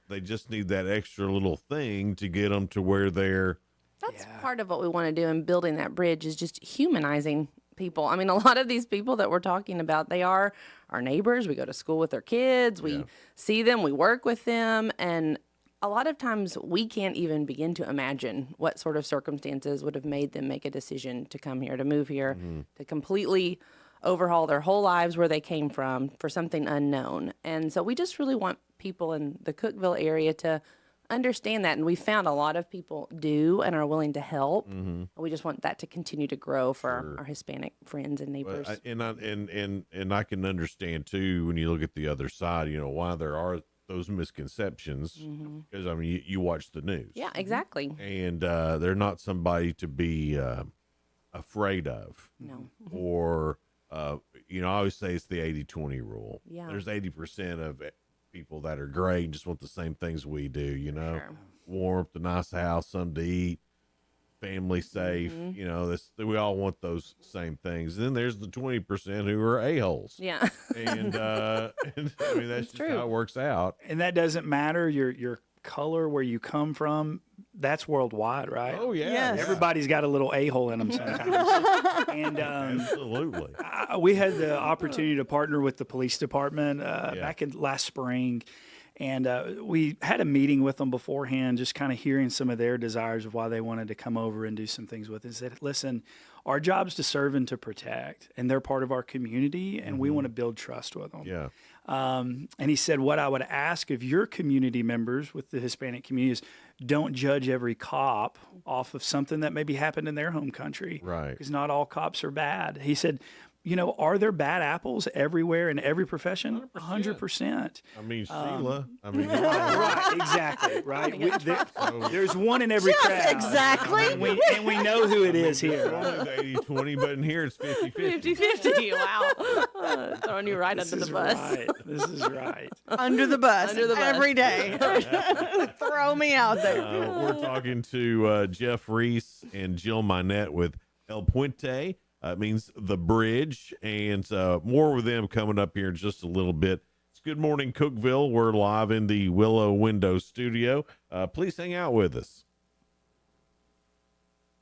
They just need that extra little thing to get them to where they're. That's part of what we want to do in building that bridge is just humanizing people. I mean, a lot of these people that we're talking about, they are our neighbors. We go to school with their kids. We see them. We work with them. And a lot of times we can't even begin to imagine what sort of circumstances would have made them make a decision to come here, to move here, to completely overhaul their whole lives where they came from for something unknown. And so we just really want people in the Cookeville area to understand that, and we found a lot of people do and are willing to help. We just want that to continue to grow for our Hispanic friends and neighbors. And I can understand too when you look at the other side, why there are those misconceptions, because I mean you watch the news. Yeah, exactly. And they're not somebody to be afraid of. No. Or I always say it's the 80-20 rule. Yeah. There's 80% of it. People that are great and just want the same things we do, warmth, a nice house, something to eat, family safe, we all want those same things. And then there's the 20% who are a-holes. Yeah. And I mean, that's just how it works out. And that doesn't matter your color, where you come from. That's worldwide, right? Oh, yeah. Yes. Everybody's got a little a-hole in them sometimes. And absolutely. We had the opportunity to partner with the police department back in last spring. And we had a meeting with them beforehand, just kind of hearing some of their desires of why they wanted to come over and do some things with us. Said, listen, our job's to serve and to protect, and they're part of our community, and we want to build trust with them. Yeah. And he said, what I would ask of your community members with the Hispanic community is don't judge every cop off of something that maybe happened in their home country. Right. Because not all cops are bad. He said, are there bad apples everywhere in every profession? 100%. I mean, Sheila. I mean, right, exactly, right. There's one in every crowd. Exactly. And we know who it is here. It's 80-20, but in here it's 50-50. 50-50. Wow. Throwing you right under the bus. Right. This is right. Under the bus. Under the bus. Every day. Throw me out there. We're talking to Jeff Reese and Jill Minette with El Puente. It means the bridge, and more with them coming up here in just a little bit. It's Good Morning Cookeville. We're live in the Willow Window studio. Please hang out with us.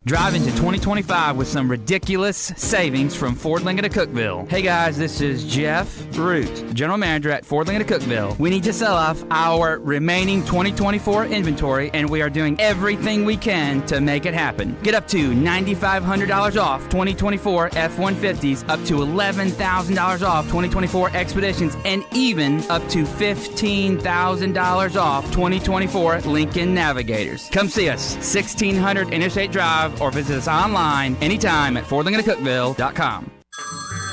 Drive into 2025 with some ridiculous savings from Ford Lincoln of Cookeville. Hey guys, this is Jeff Root, General Manager at Ford Lincoln of Cookeville. We need to sell off our remaining 2024 inventory, and we are doing everything we can to make it happen. Get up to $9,500 off 2024 F-150s, up to $11,000 off 2024 Expeditions, and even up to $15,000 off 2024 Lincoln Navigators. Come see us, 1600 Interstate Drive, or visit us online anytime at FordLincolnCookeville.com.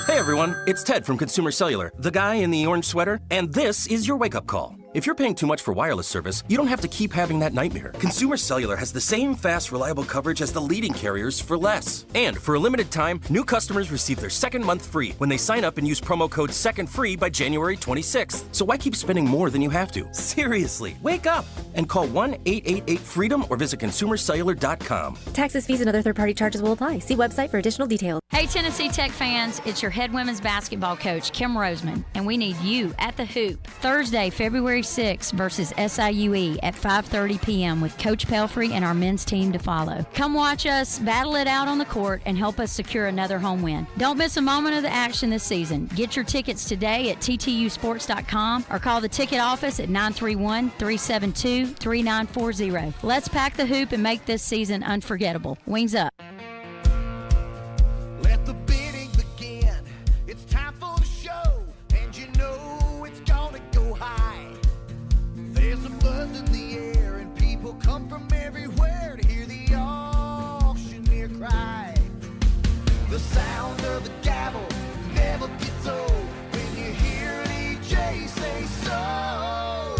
Hey everyone, it's Ted from Consumer Cellular, the guy in the orange sweater, and this is your wake-up call. If you're paying too much for wireless service, you don't have to keep having that nightmare. Consumer Cellular has the same fast, reliable coverage as the leading carriers for less. And for a limited time, new customers receive their second month free when they sign up and use promo code SECONDFREE by January 26th. So why keep spending more than you have to? Seriously, wake up and call 1-888-FREEDOM or visit consumercellular.com. Taxes, fees, and other third-party charges will apply. See website for additional details. Hey, Tennessee Tech fans, it's your head women's basketball coach, Kim Roseman, and we need you at the Hoop Thursday, February 6th versus SIUE at 5:30 p.m. with Coach Pelfrey and our men's team to follow. Come watch us battle it out on the court and help us secure another home win. Don't miss a moment of the action this season. Get your tickets today at ttusports.com or call the ticket office at 931-372-3940. Let's pack the Hoop and make this season unforgettable. Wings up. Let the bidding begin. It's time for the show, and you know it's gonna go high. There's a buzz in the air, and people come from everywhere to hear the auctioneer cry. The sound of the gavel never gets old when you hear an EJ say so.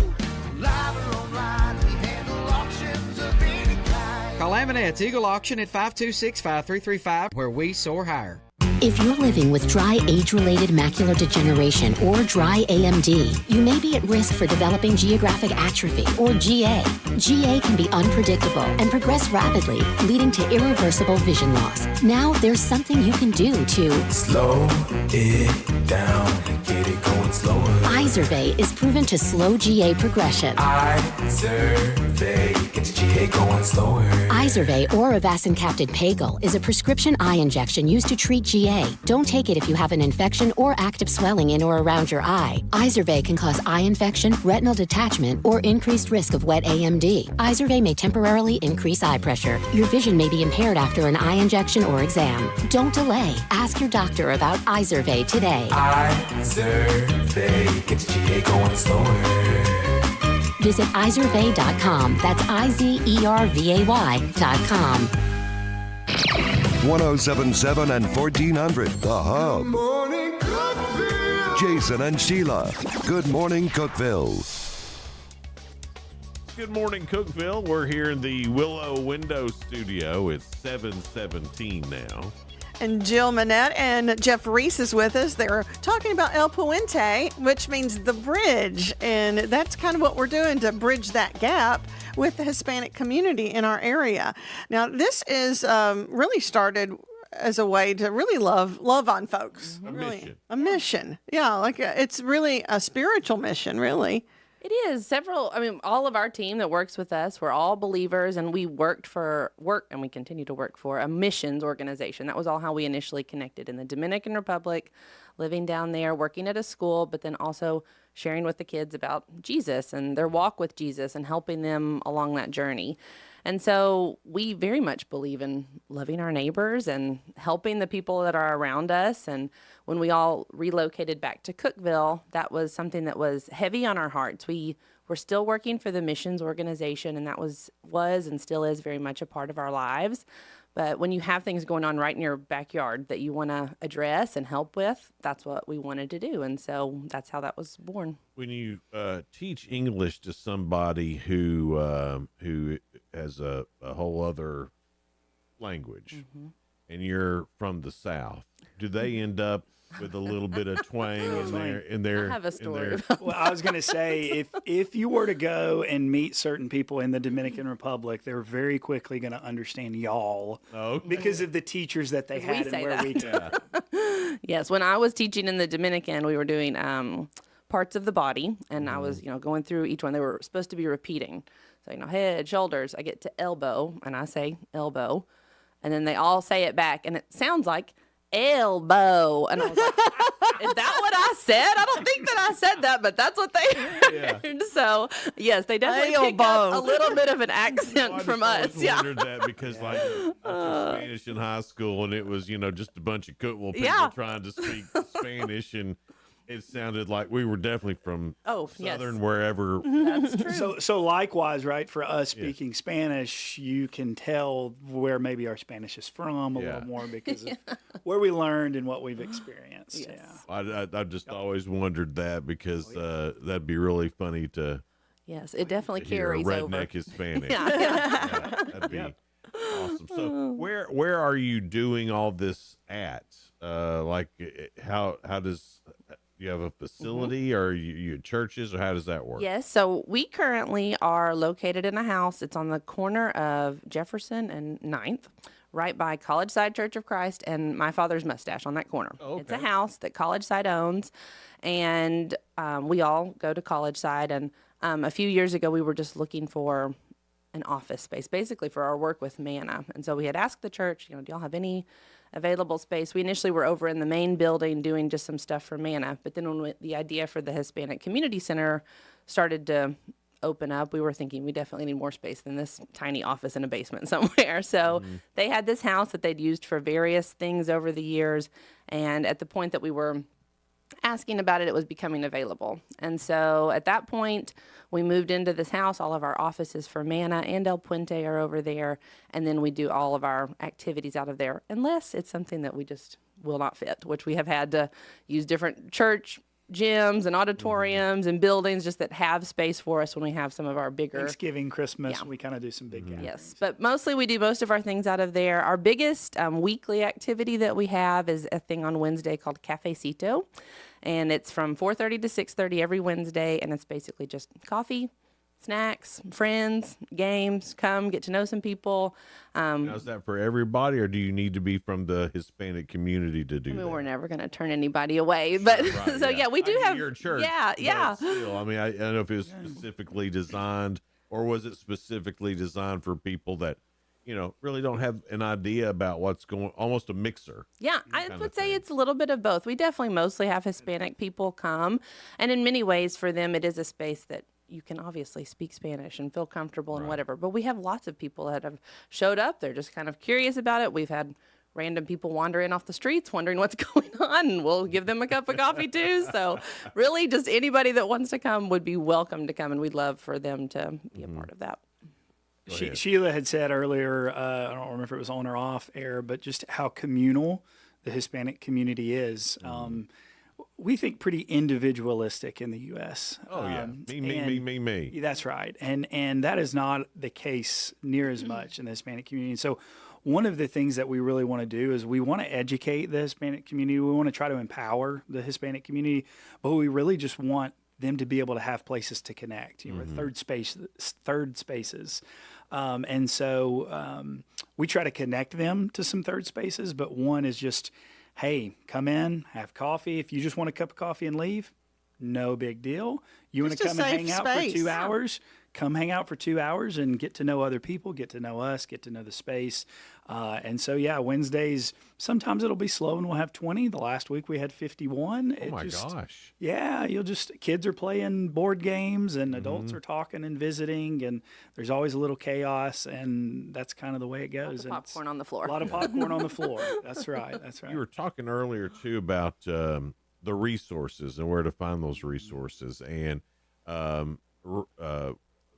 Live or online, we handle auctions of any kind. Call Amanette's Eagle Auction at 526-5335, where we soar higher. If you're living with dry age-related macular degeneration or dry AMD, you may be at risk for developing geographic atrophy or GA. GA can be unpredictable and progress rapidly, leading to irreversible vision loss. Now there's something you can do to slow it down and get it going slower. Izervay is proven to slow GA progression. Izervay gets GA going slower. Izervay or avacincaptad pagel is a prescription eye injection used to treat GA. Don't take it if you have an infection or active swelling in or around your eye. Izervay can cause eye infection, retinal detachment, or increased risk of wet AMD. Izervay may temporarily increase eye pressure. Your vision may be impaired after an eye injection or exam. Don't delay. Ask your doctor about Izervay today. Izervay gets GA going slower. Visit Izervay.com. That's IZERVAY.com. 1077 and 1400, The Hub. Morning Cookeville. Jason and Sheila. Good Morning Cookeville. Good Morning Cookeville. We're here in the Willow Window studio. It's 7:17 now. And Jill Minette and Jeff Reese is with us. They're talking about El Puente, which means the bridge. And that's kind of what we're doing to bridge that gap with the Hispanic community in our area. Now, this is really started as a way to really love on folks. Mission. A mission. Yeah, it's really a spiritual mission, really. It is. All of our team that works with us, we're all believers, and we and we continue to work for a missions organization. That was all how we initially connected in the Dominican Republic, living down there, working at a school, but then also sharing with the kids about Jesus and their walk with Jesus and helping them along that journey. And so we very much believe in loving our neighbors and helping the people that are around us. And when we all relocated back to Cookeville, that was something that was heavy on our hearts. We were still working for the missions organization, and that was and still is very much a part of our lives. But when you have things going on right in your backyard that you want to address and help with, that's what we wanted to do. And so that's how that was born. When you teach English to somebody who has a whole other language, and you're from the South, do they end up with a little bit of twang in their? I have a story. Well, I was going to say, if you were to go and meet certain people in the Dominican Republic, they're very quickly going to understand y'all because of the teachers that they had and where we came. Yes, when I was teaching in the Dominican, we were doing parts of the body, and I was, going through each one. They were supposed to be repeating. So, head, shoulders. I get to elbow, and I say elbow, and then they all say it back, and it sounds like elbow. And I was like, is that what I said? I don't think that I said that, but that's what they heard. So, yes, they definitely pick up a little bit of an accent from us. I wondered that because, like, I took Spanish in high school, and it was, just a bunch of Cookeville people trying to speak Spanish, and it sounded like we were definitely from Southern wherever. That's true. So likewise, right, for us speaking Spanish, you can tell where maybe our Spanish is from a little more because of where we learned and what we've experienced. Yes. Yeah. I just always wondered that because that'd be really funny to. Yes, it definitely hear carries a redneck over. Hispanic. Yeah. That'd be awesome. So where are you doing all this at? How does you have a facility or you churches, or how does that work? Yes, so we currently are located in a house. It's on the corner of Jefferson and 9th, right by College Side Church of Christ and My Father's Mustache on that corner. Oh, okay. It's a house that College Side owns, and we all go to College Side. And a few years ago, we were just looking for an office space, basically for our work with Manna. And so we had asked the church, do y'all have any available space? We initially were over in the main building doing just some stuff for Manna, but then when the idea for the Hispanic Community Center started to open up, we were thinking we definitely need more space than this tiny office in a basement somewhere. So they had this house that they'd used for various things over the years, and at the point that we were asking about it, it was becoming available. And so at that point, we moved into this house. All of our offices for Manna and El Puente are over there. And then we do all of our activities out of there, unless it's something that we just will not fit, which we have had to use different church gyms and auditoriums and buildings just that have space for us when we have some of our bigger Thanksgiving, Christmas, we kind of do some big gatherings. Yes, but mostly we do most of our things out of there. Our biggest weekly activity that we have is a thing on Wednesday called Cafecito, and it's from 4:30 to 6:30 every Wednesday, and it's basically just coffee, snacks, friends, games. Come get to know some people. Now, is that for everybody, or do you need to be from the Hispanic community to do that? We're never going to turn anybody away, but we do have your church. Yeah. Still, I don't know if it was specifically designed, or was it specifically designed for people that really don't have an idea about what's going. Almost a mixer. Yeah, I would say it's a little bit of both. We definitely mostly have Hispanic people come, and in many ways for them it is a space that you can obviously speak Spanish and feel comfortable and whatever. But we have lots of people that have showed up. They're just kind of curious about it. We've had random people wander in off the streets wondering what's going on, and we'll give them a cup of coffee too. So really just anybody that wants to come would be welcome to come, and we'd love for them to be a part of that. Sheila had said earlier, I don't remember if it was on or off air, but just how communal the Hispanic community is. We think pretty individualistic in the U.S. Oh, yeah. Me. That's right. And that is not the case near as much in the Hispanic community. And so one of the things that we really want to do is we want to educate the Hispanic community. We want to try to empower the Hispanic community, but we really just want them to be able to have places to connect, third spaces. And so we try to connect them to some third spaces, but one is just, hey, come in, have coffee. If you just want a cup of coffee and leave, no big deal. You want to come and hang out for 2 hours? Come hang out for 2 hours and get to know other people, get to know us, get to know the space. And so, Wednesdays, sometimes it'll be slow and we'll have 20. The last week we had 51. Oh, my gosh. Yeah, kids are playing board games and adults are talking and visiting, and there's always a little chaos, and that's kind of the way it goes. A lot of popcorn on the floor. A lot of popcorn on the floor. That's right. You were talking earlier, too, about the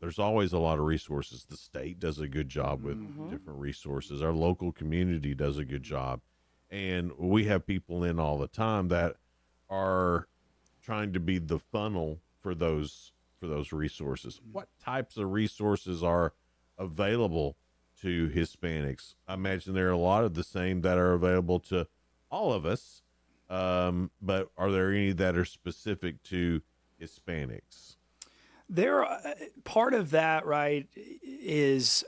there's always a lot of resources. The state does a good job with different resources. Our local community does a good job. And we have people in all the time that are trying to be the funnel for those resources. What types of resources are available to Hispanics? I imagine there are a lot of the same that are available to all of us. But are there any that are specific to Hispanics? There, part of that, right, is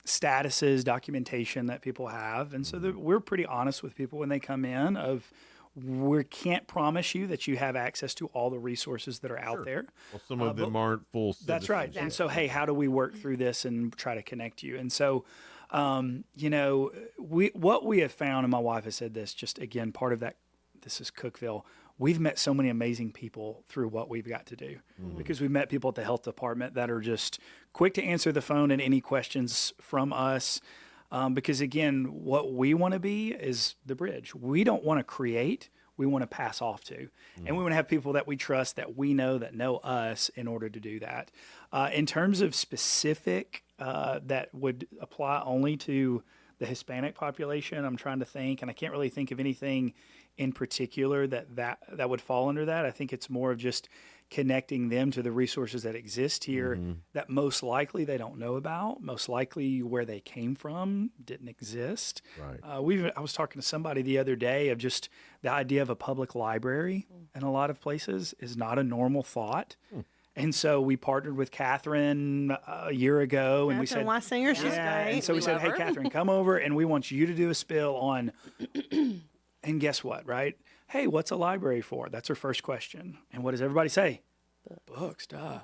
statuses, documentation that people have, and so we're pretty honest with people when they come in. We can't promise you that you have access to all the resources that are out there. Well, some of them aren't full citizens. That's right. And so, hey, how do we work through this and try to connect you? And so, what we have found, and my wife has said this, just again, part of that. This is Cookeville. We've met so many amazing people through what we've got to do because we've met people at the health department that are just quick to answer the phone and any questions from us. Because again, what we want to be is the bridge. We don't want to create, we want to pass off to. And we want to have people that we trust, that we know, that know us in order to do that. In terms of specific that would apply only to the Hispanic population, I'm trying to think, and I can't really think of anything in particular that would fall under that. I think it's more of just connecting them to the resources that exist here that most likely they don't know about, most likely where they came from didn't exist. Right. I was talking to somebody the other day of just the idea of a public library in a lot of places is not a normal thought. And so we partnered with Catherine a year ago, and we said, Weisinger, she's great. and so we said, hey, Catherine, come over, and we want you to do a spill on. And guess what, right? Hey, what's a library for? That's her first question. And what does everybody say? Books, duh.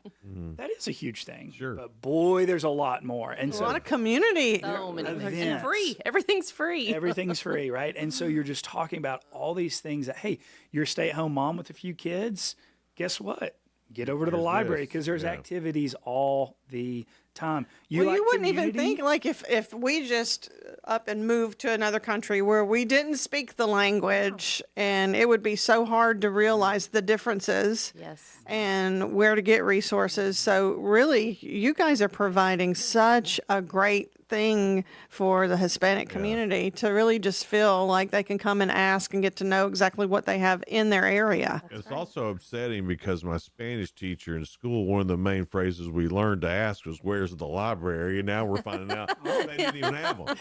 That is a huge thing. Sure. But boy, there's a lot more. And A lot of community. So many things. events. And free. Everything's free. Everything's free, right? And so you're just talking about all these things that, hey, you're a stay-at-home mom with a few kids. Guess what? Get over to the There's library this, because there's yeah. activities all the time. You wouldn't even community? think, like, if we just up and moved to another country where we didn't speak the language, and it would be so hard to realize the differences Yes. and where to get resources. So really, you guys are providing such a great thing for the Hispanic community to really just feel like they can come and ask and get to know exactly what they have in their area. It's also upsetting because my Spanish teacher in school, one of the main phrases we learned to ask was, "Where's the library?" And now we're finding out they didn't even have one.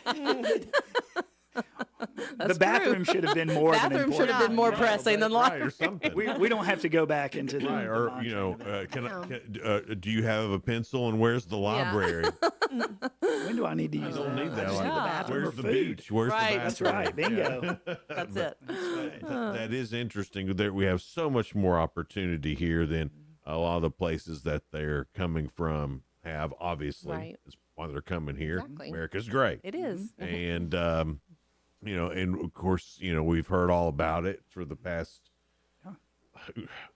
The bathroom should have been more than Bathroom should have been more pressing than Right, library. or something. We don't have to go back into the Right, or do you have a pencil and where's the library? when do I need to use don't that? need I that. just Like, need the bathroom where's or the food. beach? Where's Right. the That's bathroom? right. Bingo. That's it. That is interesting. That we have so much more opportunity here than a lot of the places that they're coming from have. Obviously, Right. that's why they're coming here. Exactly. America's great. It is. And and of course, we've heard all about it for the past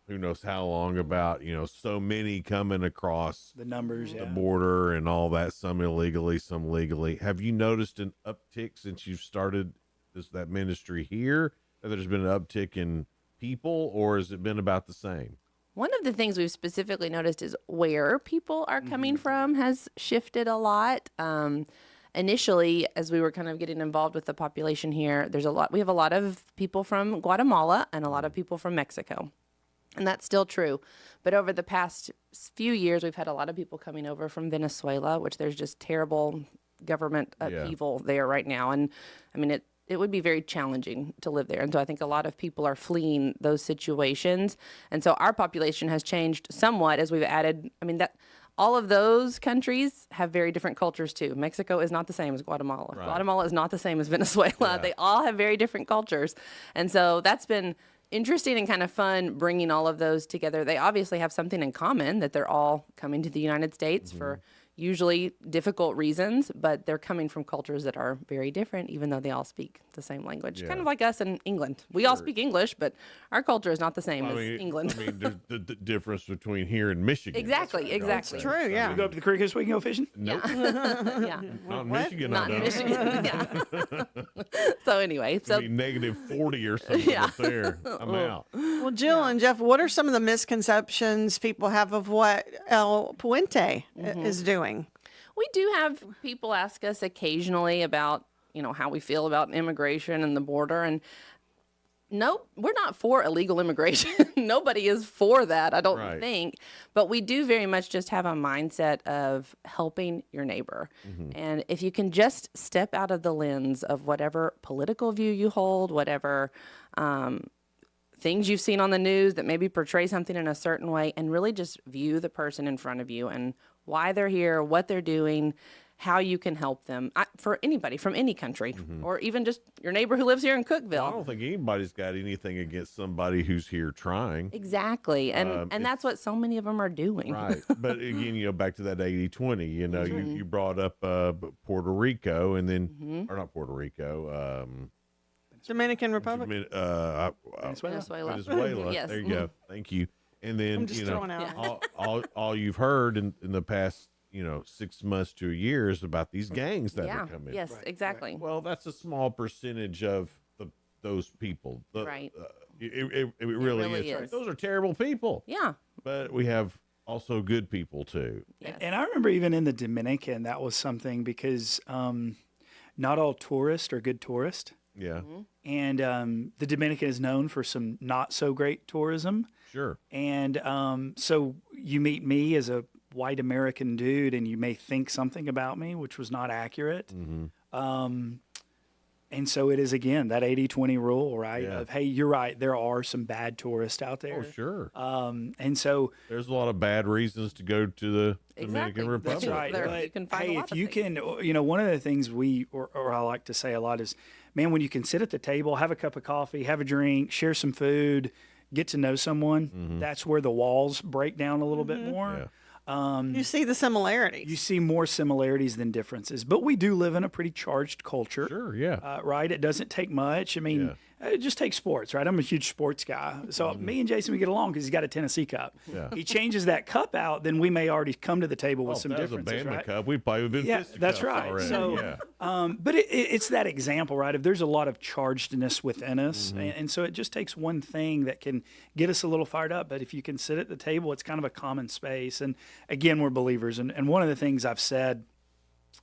who knows how long, about so many coming across The numbers, the yeah. border and all that, some illegally, some legally. Have you noticed an uptick since you've started that ministry here? Have there's been an uptick in people, or has it been about the same? One of the things we've specifically noticed is where people are coming from has shifted a lot. Initially, as we were kind of getting involved with the population here, we have a lot of people from Guatemala and a lot of people from Mexico. And that's still true. But over the past few years, we've had a lot of people coming over from Venezuela, which there's just terrible government upheaval there right now. And I mean, it would be very challenging to live there. And so I think a lot of people are fleeing those situations. And so our population has changed somewhat as we've added, all of those countries have very different cultures too. Mexico is not the same as Guatemala. Right. Guatemala is not the same as Venezuela. They all have very different cultures. And so that's been interesting and kind of fun bringing all of those together. They obviously have something in common, that they're all coming to the United States for usually difficult reasons, but they're coming from cultures that are very different, even though they all speak the same language. Kind of like us in England. We all speak English, but our culture is not the same as England. I mean, there's the difference between here and Michigan. Exactly. True, yeah. We go up to the creek this week and go fishing? Nope. Yeah. Not in Michigan, Not I in don't. Michigan. Yeah. So anyway, so It'd be negative 40 or something up there. I'm out. Well, Jill and Jeff, what are some of the misconceptions people have of what El Puente is doing? we do have people ask us occasionally about, how we feel about immigration and the border. And no, we're not for illegal immigration. Nobody is for that, I don't think. But we do very much just have a mindset of helping your neighbor. Mm-hmm. And if you can just step out of the lens of whatever political view you hold, whatever things you've seen on the news that maybe portray something in a certain way, and really just view the person in front of you and why they're here, what they're doing, how you can help them. For anybody from any country, or even just your neighbor who lives here in Cookeville. Well, I don't think anybody's got anything against somebody who's here trying. Exactly. And that's what so many of them are doing. Right. But again, back to that 80-20, you brought up Puerto Rico and then, or not Puerto Rico, Dominican Republic. Venezuela. Yes. There you go. Thank you. And then, I'm just throwing out. all you've heard in the past 6 months to a year is about these gangs that are coming. Yes, exactly. Well, that's a small percentage of those people. Right. It really is. Those are terrible people. Yeah. But we have also good people too. Yes. And I remember even in the Dominican, that was something because not all tourists are good tourists. Yeah. Mm-hmm. And the Dominican is known for some not so great tourism. Sure. And so you meet me as a white American dude and you may think something about me, which was not accurate. Mm-hmm. And so it is, again, that 80-20 rule, right? Yeah. Of, hey, you're right. There are some bad tourists out there. Oh, sure. And so there's a lot of bad reasons to go to the Dominican Republic. That's right. But, you can find a lot if you can, one of the things or I like to say a lot is, man, when you can sit at the table, have a cup of coffee, have a drink, share some food, get to know someone, that's where the walls break down a little bit more. Yeah. You see the similarities. You see more similarities than differences. But we do live in a pretty charged culture. Sure, yeah. Right? It doesn't take much. I mean, it just takes sports, right? I'm a huge sports guy. So me and Jason, we get along because he's got a Tennessee cup. Yeah. He changes that cup out, then we may already come to the table with some if that differences, was a Bama right? cup, we'd probably have been that's right. already. So, but it's that example, right? If there's a lot of chargedness within us, and so it just takes one thing that can get us a little fired up. But if you can sit at the table, it's kind of a common space. And again, we're believers. And one of the things I've said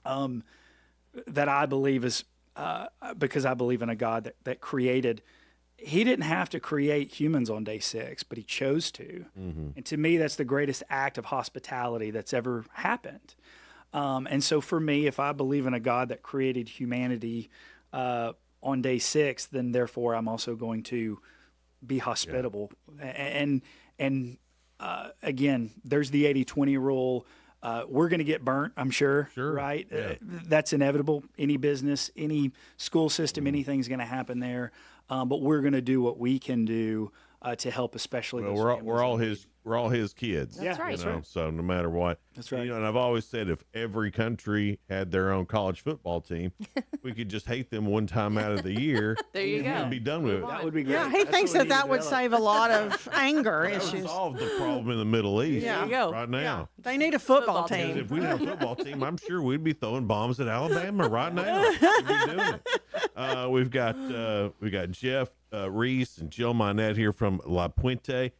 that I believe is because I believe in a God that created. He didn't have to create humans on day 6, but he chose to. And to me, that's the greatest act of hospitality that's ever happened. And so for me, if I believe in a God that created humanity on day 6, then therefore I'm also going to be hospitable. Yeah. And again, there's the 80-20 rule. We're going to get burnt, I'm sure. Right? Yeah. That's inevitable. Any business, any school system, anything's going to happen there. But we're going to do what we can do to help, especially. Well, we're all his kids. That's right. So no matter what. That's right. And I've always said if every country had their own college football team, we could just hate them one time out of the year. There you go. And be done with it. That would be great. Yeah, he thinks that would save a lot of anger issues. Solve the problem in the Middle East There you go. right now. Yeah. They need a football Because team. if we had a football team, I'm sure we'd be throwing bombs at Alabama right now. We'd be doing it. We've got Jeff Reese and Jill Minette here from La Puente.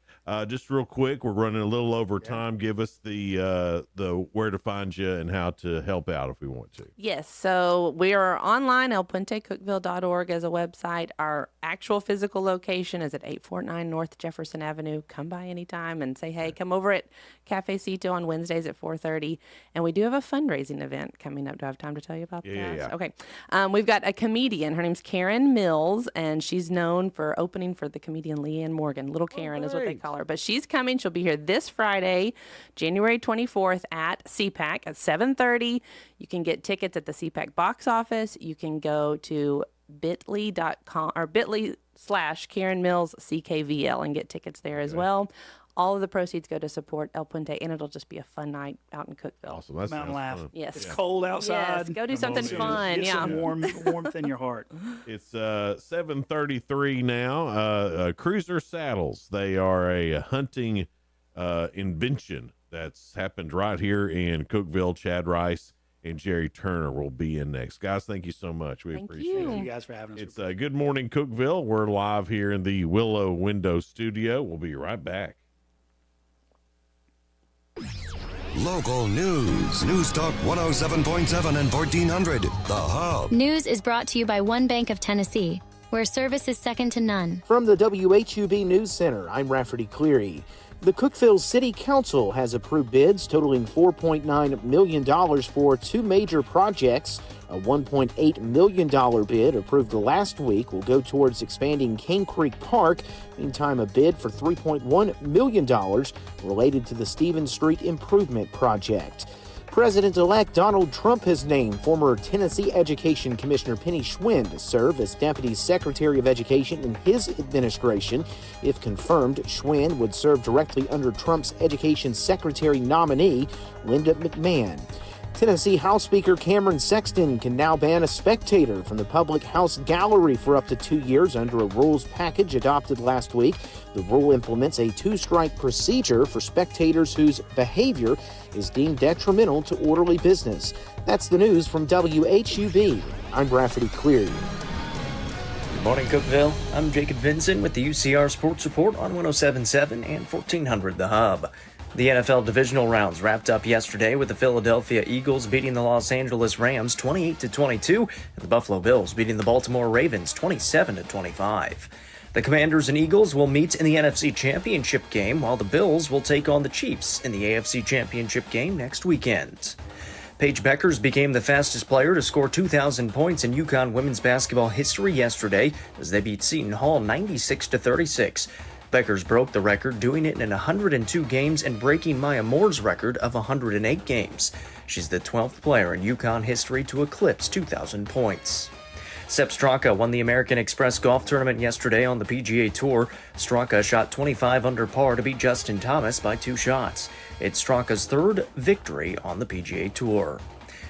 Just real quick, we're running a little over time. Give us the where to find you and how to help out if we want to. Yes, so we are online, elpuentecookeville.org as a website. Our actual physical location is at 849 North Jefferson Avenue. Come by anytime and say, hey, come over at Cafe Cito on Wednesdays at 4:30. And we do have a fundraising event coming up. Do I have time to tell you about that? Yeah. Okay. We've got a comedian. Her name's Karen Mills, and she's known for opening for the comedian Leanne Morgan. Little Karen is what they call her. But she's coming. She'll be here this Friday, January 24th at CPAC at 7:30. You can get tickets at the CPAC box office. You can go to bit.ly.com or bit.ly/Karen Mills CKVL and get tickets there as well. All of the proceeds go to support El Puente, and it'll just be a fun night out in Cookeville. Awesome. That's Mountain Laugh. fun. Yes. It's cold outside. Yes, go do something fun. Get some warmth in your heart. It's 7:33 now. Cruiser Saddles. They are a hunting invention that's happened right here in Cookeville. Chad Rice and Jerry Turner will be in next. Guys, thank you so much. We appreciate it. Thank you guys for having us. It's Good Morning Cookeville. We're live here in the Willow Window Studio. We'll be right back. Local news. News Talk 107.7 and 1400. The Hub. News is brought to you by One Bank of Tennessee, where service is second to none. From the WHUB News Center, I'm Rafferty Cleary. The Cookeville City Council has approved bids totaling $4.9 million for two major projects. A $1.8 million bid approved last week will go towards expanding Cane Creek Park. Meantime, a bid for $3.1 million related to the Stevens Street Improvement Project. President-elect Donald Trump has named former Tennessee Education Commissioner Penny Schwinn to serve as Deputy Secretary of Education in his administration. If confirmed, Schwinn would serve directly under Trump's Education Secretary nominee, Linda McMahon. Tennessee House Speaker Cameron Sexton can now ban a spectator from the public House gallery for up to 2 years under a rules package adopted last week. The rule implements a two-strike procedure for spectators whose behavior is deemed detrimental to orderly business. That's the news from WHUB. I'm Rafferty Cleary. Good morning, Cookeville. I'm Jacob Vincent with the UCR Sports Report on 107.7 and 1400 The Hub. The NFL divisional rounds wrapped up yesterday with the Philadelphia Eagles beating the Los Angeles Rams 28-22 and the Buffalo Bills beating the Baltimore Ravens 27-25. The Commanders and Eagles will meet in the NFC Championship game, while the Bills will take on the Chiefs in the AFC Championship game next weekend. Paige Beckers became the fastest player to score 2,000 points in UConn women's basketball history yesterday as they beat Seton Hall 96-36. Beckers broke the record, doing it in 102 games and breaking Maya Moore's record of 108 games. She's the 12th player in UConn history to eclipse 2,000 points. Sepp Straka won the American Express golf tournament yesterday on the PGA Tour. Straka shot 25 under par to beat Justin Thomas by 2 shots. It's Straka's third victory on the PGA Tour.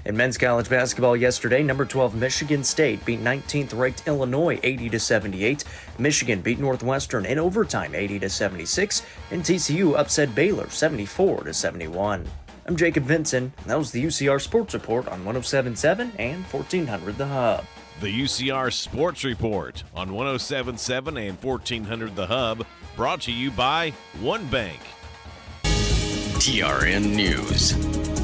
In men's college basketball yesterday, number 12 Michigan State beat 19th-ranked Illinois 80-78. Michigan beat Northwestern in overtime 80-76, and TCU upset Baylor 74-71. I'm Jacob Vincent, and that was the UCR Sports Report on 107.7 and 1400 The Hub. The UCR Sports Report on 107.7 and 1400 The Hub, brought to you by One Bank. TRN News.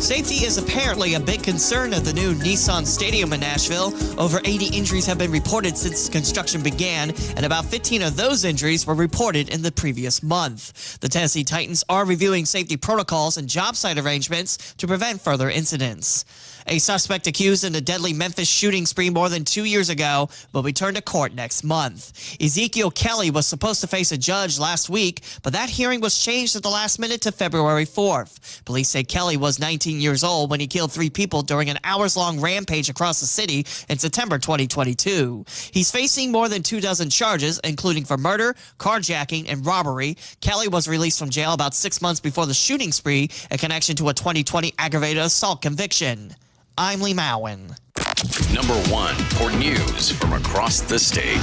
Safety is apparently a big concern at the new Nissan Stadium in Nashville. Over 80 injuries have been reported since construction began, and about 15 of those injuries were reported in the previous month. The Tennessee Titans are reviewing safety protocols and job site arrangements to prevent further incidents. A suspect accused in a deadly Memphis shooting spree more than 2 years ago will return to court next month. Ezekiel Kelly was supposed to face a judge last week, but that hearing was changed at the last minute to February 4th. Police say Kelly was 19 years old when he killed 3 people during an hours-long rampage across the city in September 2022. He's facing more than 24 charges, including for murder, carjacking, and robbery. Kelly was released from jail about 6 months before the shooting spree in connection to a 2020 aggravated assault conviction. I'm Lee Mowen. Number 1 for news from across the state.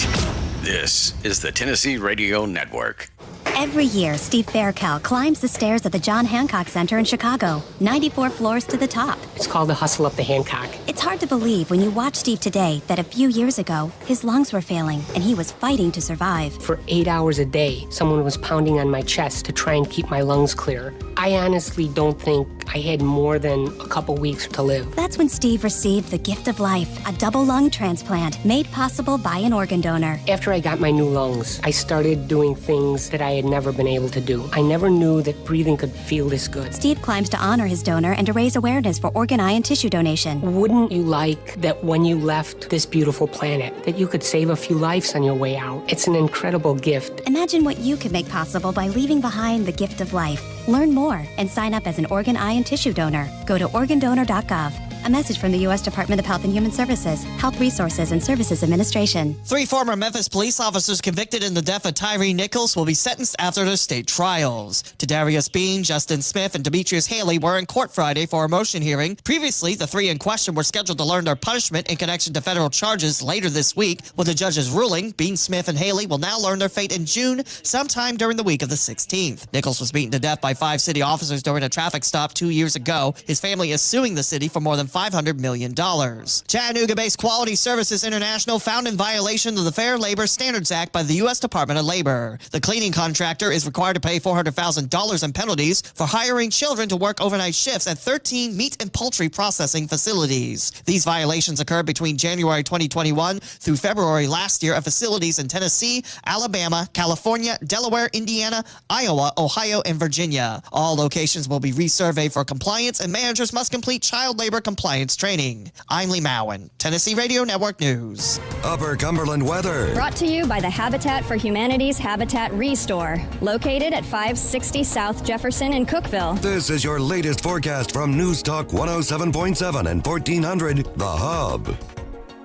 This is the Tennessee Radio Network. Every year, Steve Faircal climbs the stairs at the John Hancock Center in Chicago, 94 floors to the top. It's called the Hustle Up the Hancock. It's hard to believe when you watch Steve today that a few years ago, his lungs were failing and he was fighting to survive. For 8 hours a day, someone was pounding on my chest to try and keep my lungs clear. I honestly don't think I had more than a couple weeks to live. That's when Steve received the gift of life, a double lung transplant made possible by an organ donor. After I got my new lungs, I started doing things that I had never been able to do. I never knew that breathing could feel this good. Steve climbs to honor his donor and to raise awareness for organ, eye, and tissue donation. Wouldn't you like that when you left this beautiful planet, that you could save a few lives on your way out? It's an incredible gift. Imagine what you could make possible by leaving behind the gift of life. Learn more and sign up as an organ, eye, and tissue donor. Go to organdonor.gov. A message from the U.S. Department of Health and Human Services, Health Resources and Services Administration. 3 former Memphis police officers convicted in the death of Tyree Nichols will be sentenced after their state trials. Tadarius Bean, Justin Smith, and Demetrius Haley were in court Friday for a motion hearing. Previously, the 3 in question were scheduled to learn their punishment in connection to federal charges later this week. With the judge's ruling, Bean, Smith, and Haley will now learn their fate in June, sometime during the week of the 16th. Nichols was beaten to death by 5 city officers during a traffic stop 2 years ago. His family is suing the city for more than $500 million. Chattanooga-based Quality Services International found in violation of the Fair Labor Standards Act by the U.S. Department of Labor. The cleaning contractor is required to pay $400,000 in penalties for hiring children to work overnight shifts at 13 meat and poultry processing facilities. These violations occurred between January 2021 through February last year at facilities in Tennessee, Alabama, California, Delaware, Indiana, Iowa, Ohio, and Virginia. All locations will be resurveyed for compliance, and managers must complete child labor compliance training. I'm Lee Mowen, Tennessee Radio Network News. Upper Cumberland weather. Brought to you by the Habitat for Humanity's Habitat Restore, located at 560 South Jefferson in Cookeville. This is your latest forecast from News Talk 107.7 and 1400 The Hub.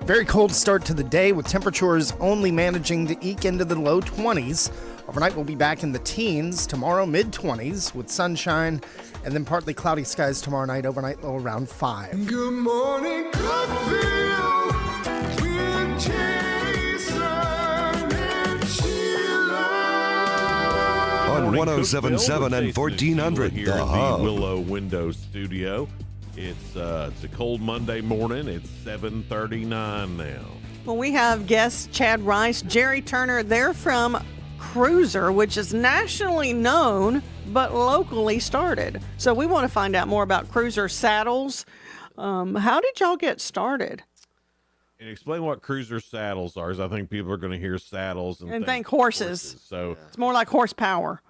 Very cold start to the day with temperatures only managing to eke into the low 20s. Overnight, we'll be back in the teens. Tomorrow, mid-20s with sunshine, and then partly cloudy skies tomorrow night. Overnight, low around 5. Good morning, Cookeville, with Jason and Sheila. On 107.7 and 1400 here The in Hub. the Willow Window Studio. It's a cold Monday morning. It's 7:39 now. Well, we have guests Chad Rice, Jerry Turner. They're from Cruiser, which is nationally known but locally started. So we want to find out more about Cruiser saddles. How did y'all get started? And explain what Cruiser saddles are, because I think people are going to hear saddles and think horses. So it's more like horsepower.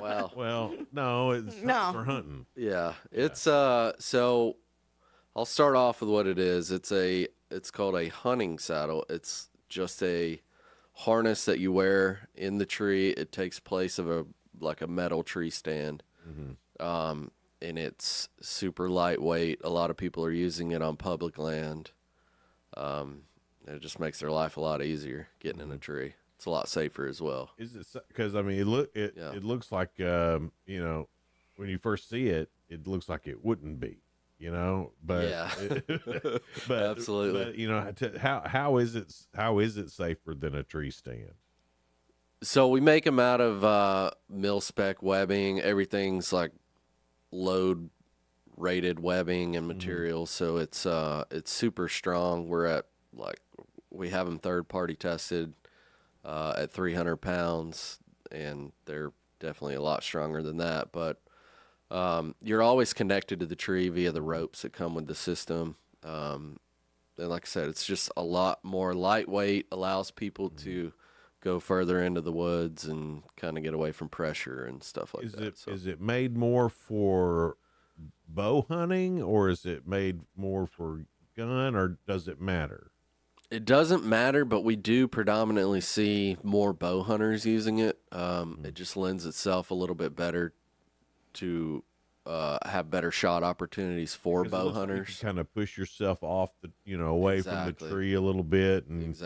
well, no, it's No. for hunting. Yeah, it's so I'll start off with what it is. It's called a hunting saddle. It's just a harness that you wear in the tree. It takes place of a metal tree stand. And it's super lightweight. A lot of people are using it on public land. It just makes their life a lot easier getting in a tree. It's a lot safer as well. Is it because I mean it looks like when you first see it, it looks like it wouldn't be, but Yeah. but Absolutely. but how is it safer than a tree stand? So we make them out of mil spec webbing. Everything's like load rated webbing and materials, so it's super strong. We have them third party tested at 300 pounds, and they're definitely a lot stronger than that. But you're always connected to the tree via the ropes that come with the system. And like I said, it's just a lot more lightweight, allows people to go further into the woods and kind of get away from pressure and stuff like that. Is it made more for bow hunting, or is it made more for gun, or does it matter? It doesn't matter, but we do predominantly see more bow hunters using it. It just lends itself a little bit better to have better shot opportunities for bow hunters. You kind of push yourself off away from the tree a little bit, and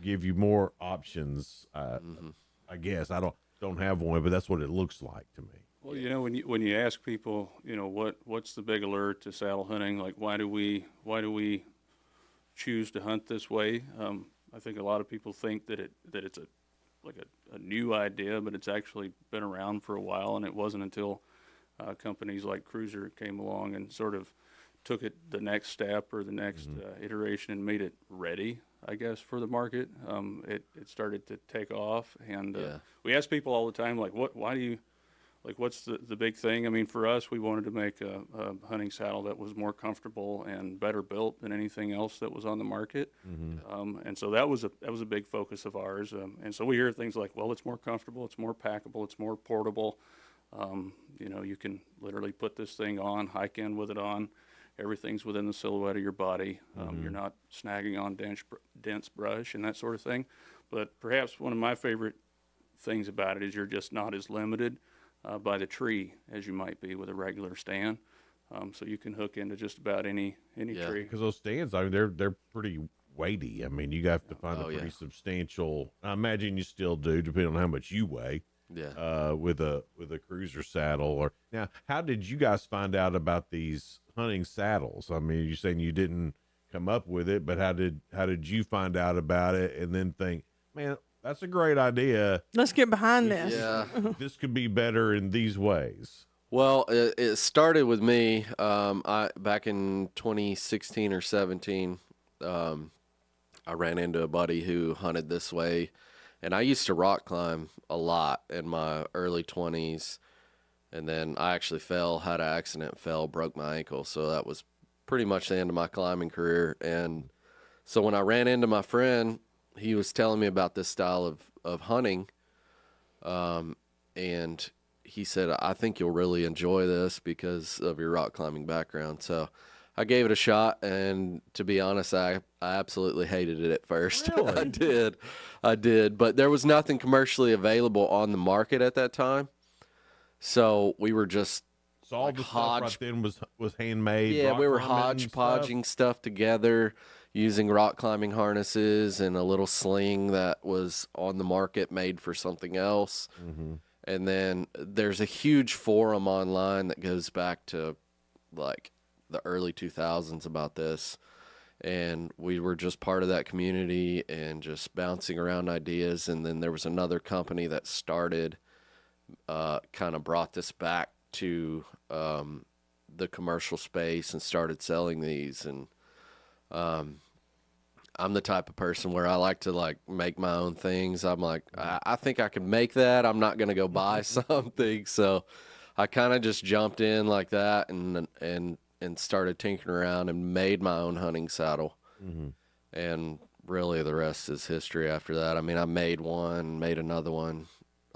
give you more options. I guess I don't have one, but that's what it looks like to me. Well, when you ask people, what's the big allure to saddle hunting? Like, why do we choose to hunt this way? I think a lot of people think that it's a new idea, but it's actually been around for a while, and it wasn't until companies like Cruiser came along and sort of took it the next step or the next iteration and made it ready, I guess, for the market. It started to take off, and we ask people all the time, like, what's the big thing? I mean, for us, we wanted to make a hunting saddle that was more comfortable and better built than anything else that was on the market. And so that was a big focus of ours. And so we hear things like, well, it's more comfortable, it's more packable, it's more portable. You can literally put this thing on, hike in with it on. Everything's within the silhouette of your body. You're not snagging on dense brush and that sort of thing. But perhaps one of my favorite things about it is you're just not as limited by the tree as you might be with a regular stand. So you can hook into just about any tree. Because those stands, I mean, they're pretty weighty. I mean, you have to find a pretty substantial. I imagine you still do, depending on how much you weigh. Yeah. With a cruiser saddle. Or now, how did you guys find out about these hunting saddles? I mean, you're saying you didn't come up with it, but how did you find out about it and then think, man, that's a great idea. Let's get behind this. Yeah. This could be better in these ways. Well, it started with me. I back in 2016 or 17. I ran into a buddy who hunted this way, and I used to rock climb a lot in my early 20s, and then I actually had an accident, broke my ankle, so that was pretty much the end of my climbing career. And so when I ran into my friend, he was telling me about this style of hunting, and he said, I think you'll really enjoy this because of your rock climbing background. So I gave it a shot, and to be honest, I absolutely hated it at first. Really? I did, but there was nothing commercially available on the market at that time. So we were just So all the stuff right then was handmade. Yeah, rock we were climbing and hodgepodging stuff together using rock climbing harnesses and a little sling that was on the market made for something else. Mm-hmm. And then there's a huge forum online that goes back to like the early 2000s about this. And we were just part of that community and just bouncing around ideas. And then there was another company that started, kind of brought this back to the commercial space and started selling these. And I'm the type of person where I like to like make my own things. I'm like, I think I can make that. I'm not going to go buy something. So I kind of just jumped in like that and started tinkering around and made my own hunting saddle. Mm-hmm. And really the rest is history after that. I mean, I made another one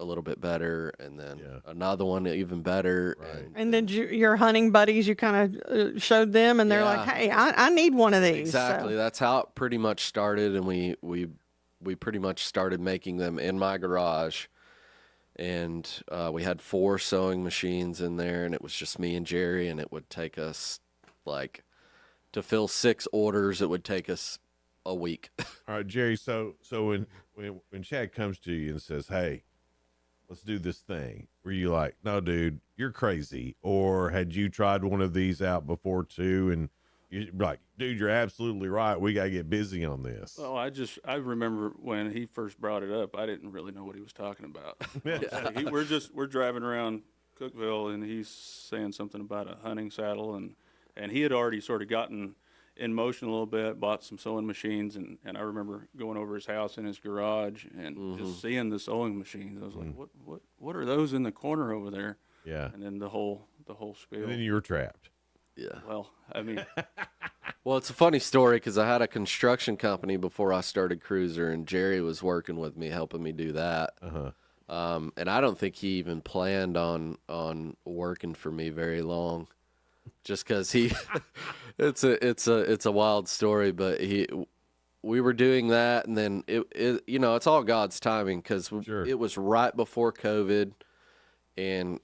a little bit better, and then another one even better. Right. And then your hunting buddies, you kind of showed them, and they're like, "Hey, I need one of these." Exactly. So. That's how it pretty much started, and we pretty much started making them in my garage. And we had 4 sewing machines in there, and it was just me and Jerry, and it would take us like to fill 6 orders. It would take us a week. All right, Jerry. So when Chad comes to you and says, "Hey, let's do this thing," were you like, "No, dude, you're crazy"? Or had you tried one of these out before too, and you're like, "Dude, you're absolutely right. We got to get busy on this"? Well, I remember when he first brought it up, I didn't really know what he was talking about. We're driving around Cookeville, and he's saying something about a hunting saddle, and he had already sort of gotten in motion a little bit, bought some sewing machines, and I remember going over his house in his garage and just seeing the sewing machines. I was like, what are those in the corner over there? Yeah. And then the whole spiel. And then you were trapped. Yeah. Well, I mean, well, it's a funny story because I had a construction company before I started Cruiser, and Jerry was working with me, helping me do that. Uh-huh. And I don't think he even planned on working for me very long. Just because it's a wild story, but we were doing that, and then it it's all God's timing because it was right before COVID, and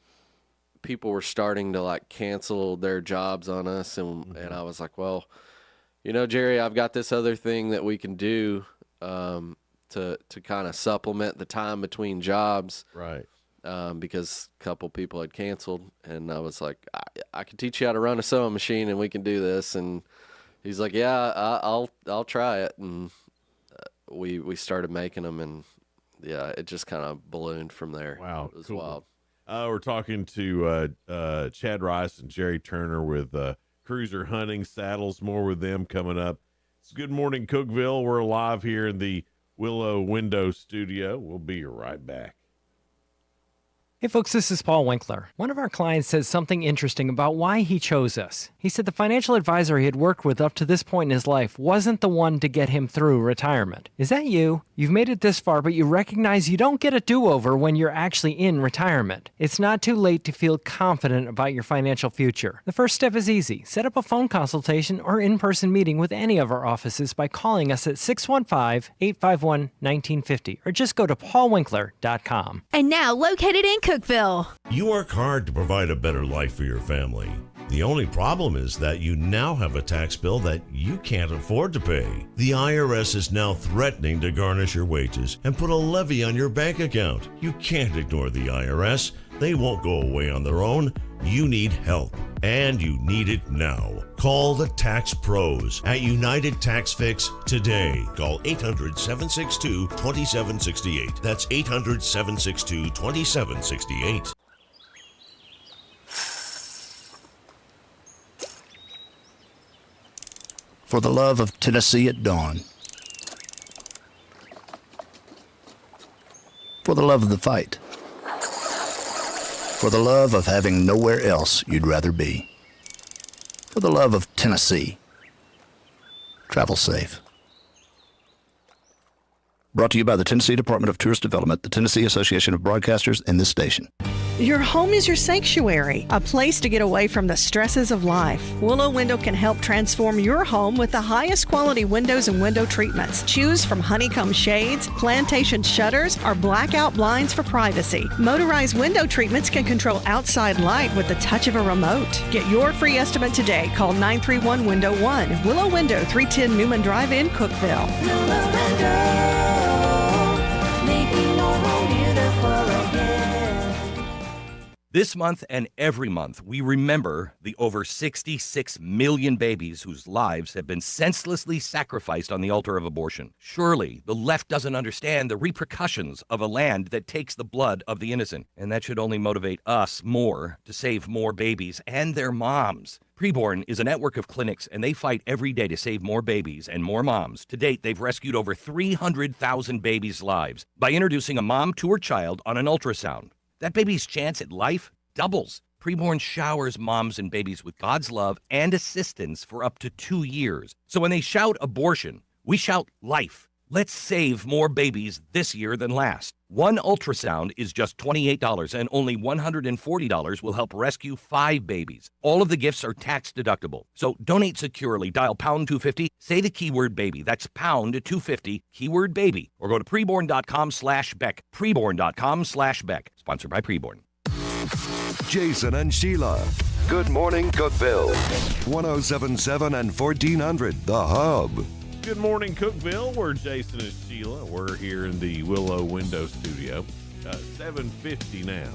people were starting to like cancel their jobs on us, and I was like, well, Jerry, I've got this other thing that we can do to kind of supplement the time between jobs, right? Because a couple people had canceled, and I was like, I can teach you how to run a sewing machine, and we can do this. And he's like, yeah, I'll try it. And we started making them, and yeah, it just kind of ballooned from there. Wow, it was cool. wild. We're talking to Chad Rice and Jerry Turner with Cruiser Hunting Saddles. More with them coming up. It's Good Morning Cookeville. We're live here in the Willow Window Studio. We'll be right back. Hey folks, this is Paul Winkler. One of our clients says something interesting about why he chose us. He said the financial advisor he had worked with up to this point in his life wasn't the one to get him through retirement. Is that you? You've made it this far, but you recognize you don't get a do-over when you're actually in retirement. It's not too late to feel confident about your financial future. The first step is easy. Set up a phone consultation or in-person meeting with any of our offices by calling us at 615-851-1950 or just go to paulwinkler.com. And now located in Cookeville. You work hard to provide a better life for your family. The only problem is that you now have a tax bill that you can't afford to pay. The IRS is now threatening to garnish your wages and put a levy on your bank account. You can't ignore the IRS. They won't go away on their own. You need help, and you need it now. Call the Tax Pros at United Tax Fix today. Call 800-762-2768. That's 800-762-2768. For the love of Tennessee at dawn. For the love of the fight. For the love of having nowhere else you'd rather be. For the love of Tennessee. Travel safe. Brought to you by the Tennessee Department of Tourist Development, the Tennessee Association of Broadcasters, and this station. Your home is your sanctuary, a place to get away from the stresses of life. Willow Window can help transform your home with the highest quality windows and window treatments. Choose from honeycomb shades, plantation shutters, or blackout blinds for privacy. Motorized window treatments can control outside light with the touch of a remote. Get your free estimate today. Call 931-WINDOW-1. Willow Window, 310 Newman Drive in Cookeville. Willow Window, making your home beautiful again. This month and every month, we remember the over 66 million babies whose lives have been senselessly sacrificed on the altar of abortion. Surely, the left doesn't understand the repercussions of a land that takes the blood of the innocent, and that should only motivate us more to save more babies and their moms. Preborn is a network of clinics, and they fight every day to save more babies and more moms. To date, they've rescued over 300,000 babies' lives by introducing a mom to her child on an ultrasound. That baby's chance at life doubles. Preborn showers moms and babies with God's love and assistance for up to 2 years. So when they shout abortion, we shout life. Let's save more babies this year than last. One ultrasound is just $28, and only $140 will help rescue 5 babies. All of the gifts are tax deductible. So donate securely. Dial pound 250. Say the keyword baby. That's pound 250, keyword baby. Or go to preborn.com/Beck. Preborn.com/Beck. Sponsored by Preborn. Jason and Sheila. Good morning, Cookeville. 107.7 and 1400, The Hub. Good morning, Cookeville. We're Jason and Sheila. We're here in the Willow Window Studio. 7:50 now.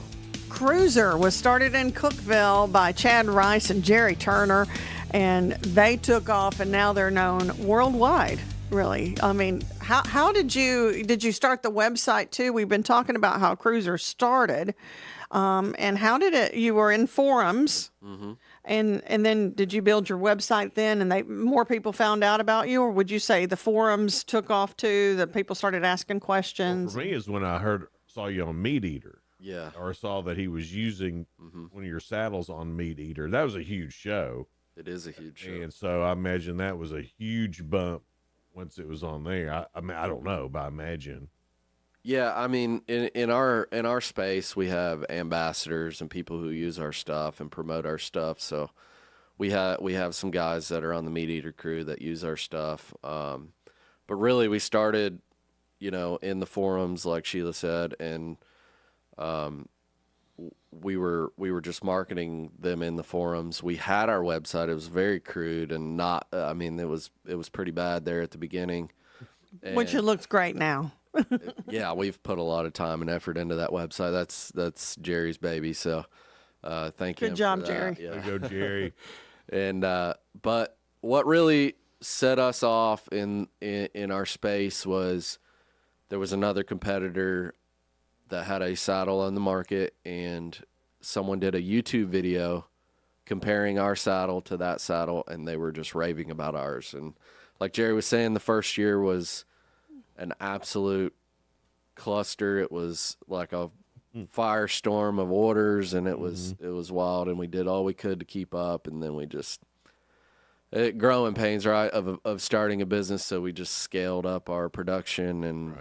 Cruiser was started in Cookeville by Chad Rice and Jerry Turner, and they took off, and now they're known worldwide. Really, I mean, how did you start the website too? We've been talking about how Cruiser started, and how did it? You were in forums. Mm-hmm. And then did you build your website then, and more people found out about you, or would you say the forums took off too? That people started asking questions. Well, for me, is when I saw you on Meat Eater. Yeah. Or saw that he was using one of your saddles on Meat Eater. That was a huge show. It is a huge show. And so I imagine that was a huge bump once it was on there. I mean, I don't know, but I imagine. Yeah, I mean, in our space, we have ambassadors and people who use our stuff and promote our stuff. So we have some guys that are on the Meat Eater crew that use our stuff. But really, we started, in the forums, like Sheila said, and we were just marketing them in the forums. We had our website. It was very crude and not. I mean, it was pretty bad there at the beginning. Which it looks great now. Yeah, we've put a lot of time and effort into that website. That's Jerry's baby. So thank you. Good job, Jerry. Yeah. Go, Jerry. And but what really set us off in our space was there was another competitor that had a saddle on the market, and someone did a YouTube video comparing our saddle to that saddle, and they were just raving about ours. And like Jerry was saying, the first year was an absolute cluster. It was like a firestorm of orders, and it was wild, and we did all we could to keep up, and then we just growing pains, right, of starting a business, so we just scaled up our production, and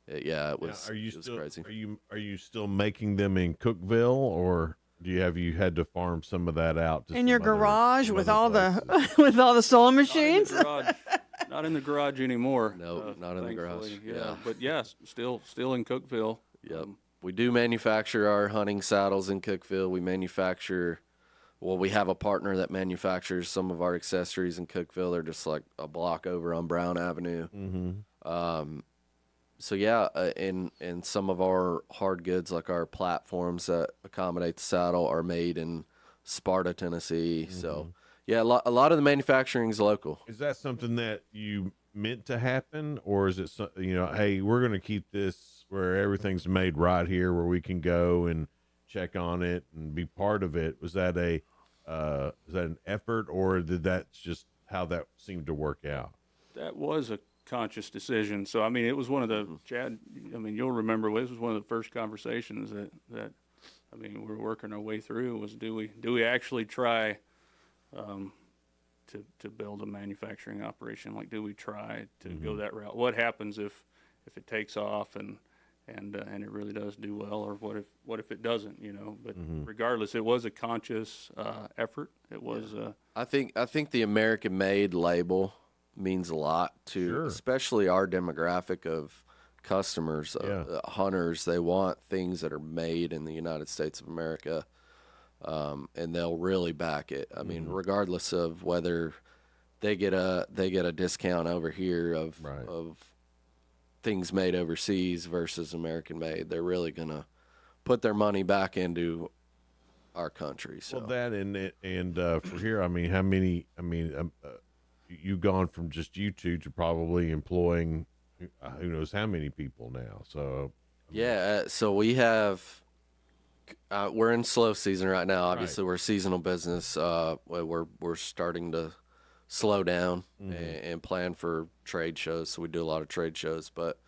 it was crazy. Are you still making them in Cookeville, or have you had to farm some of that out to in your garage with all the sewing machines? Not in the garage anymore. No, not in the garage. Yeah, but yes, still in Cookeville. Yep. We do manufacture our hunting saddles in Cookeville. We manufacture Well, we have a partner that manufactures some of our accessories in Cookeville. They're just like a block over on Brown Avenue. So yeah, and some of our hard goods, like our platforms that accommodate the saddle, are made in Sparta, Tennessee. So yeah, a lot of the manufacturing is local. Is that something that you meant to happen, or is it hey, we're going to keep this where everything's made right here, where we can go and check on it and be part of it? Was that an effort, or did that just how that seemed to work out? That was a conscious decision. So, I mean, it was one of the, Chad, I mean, you'll remember, this was one of the first conversations that I mean, we were working our way through was, do we actually try to build a manufacturing operation? Like, do we try to go that route? What happens if it takes off and it really does do well, or what if it doesn't, But regardless, it was a conscious effort. It was. I think the American Made label means a lot to, especially our demographic of customers, hunters. They want things that are made in the United States of America, and they'll really back it. I mean, regardless of whether they get a discount over here of things made overseas versus American made, they're really gonna put their money back into our country. So well, that and for here, I mean, how many? I mean, you've gone from just you two to probably employing who knows how many people now. So so we have. We're in slow season right now. Obviously, we're a seasonal business. We're starting to slow down and plan for trade shows. So we do a lot of trade shows. But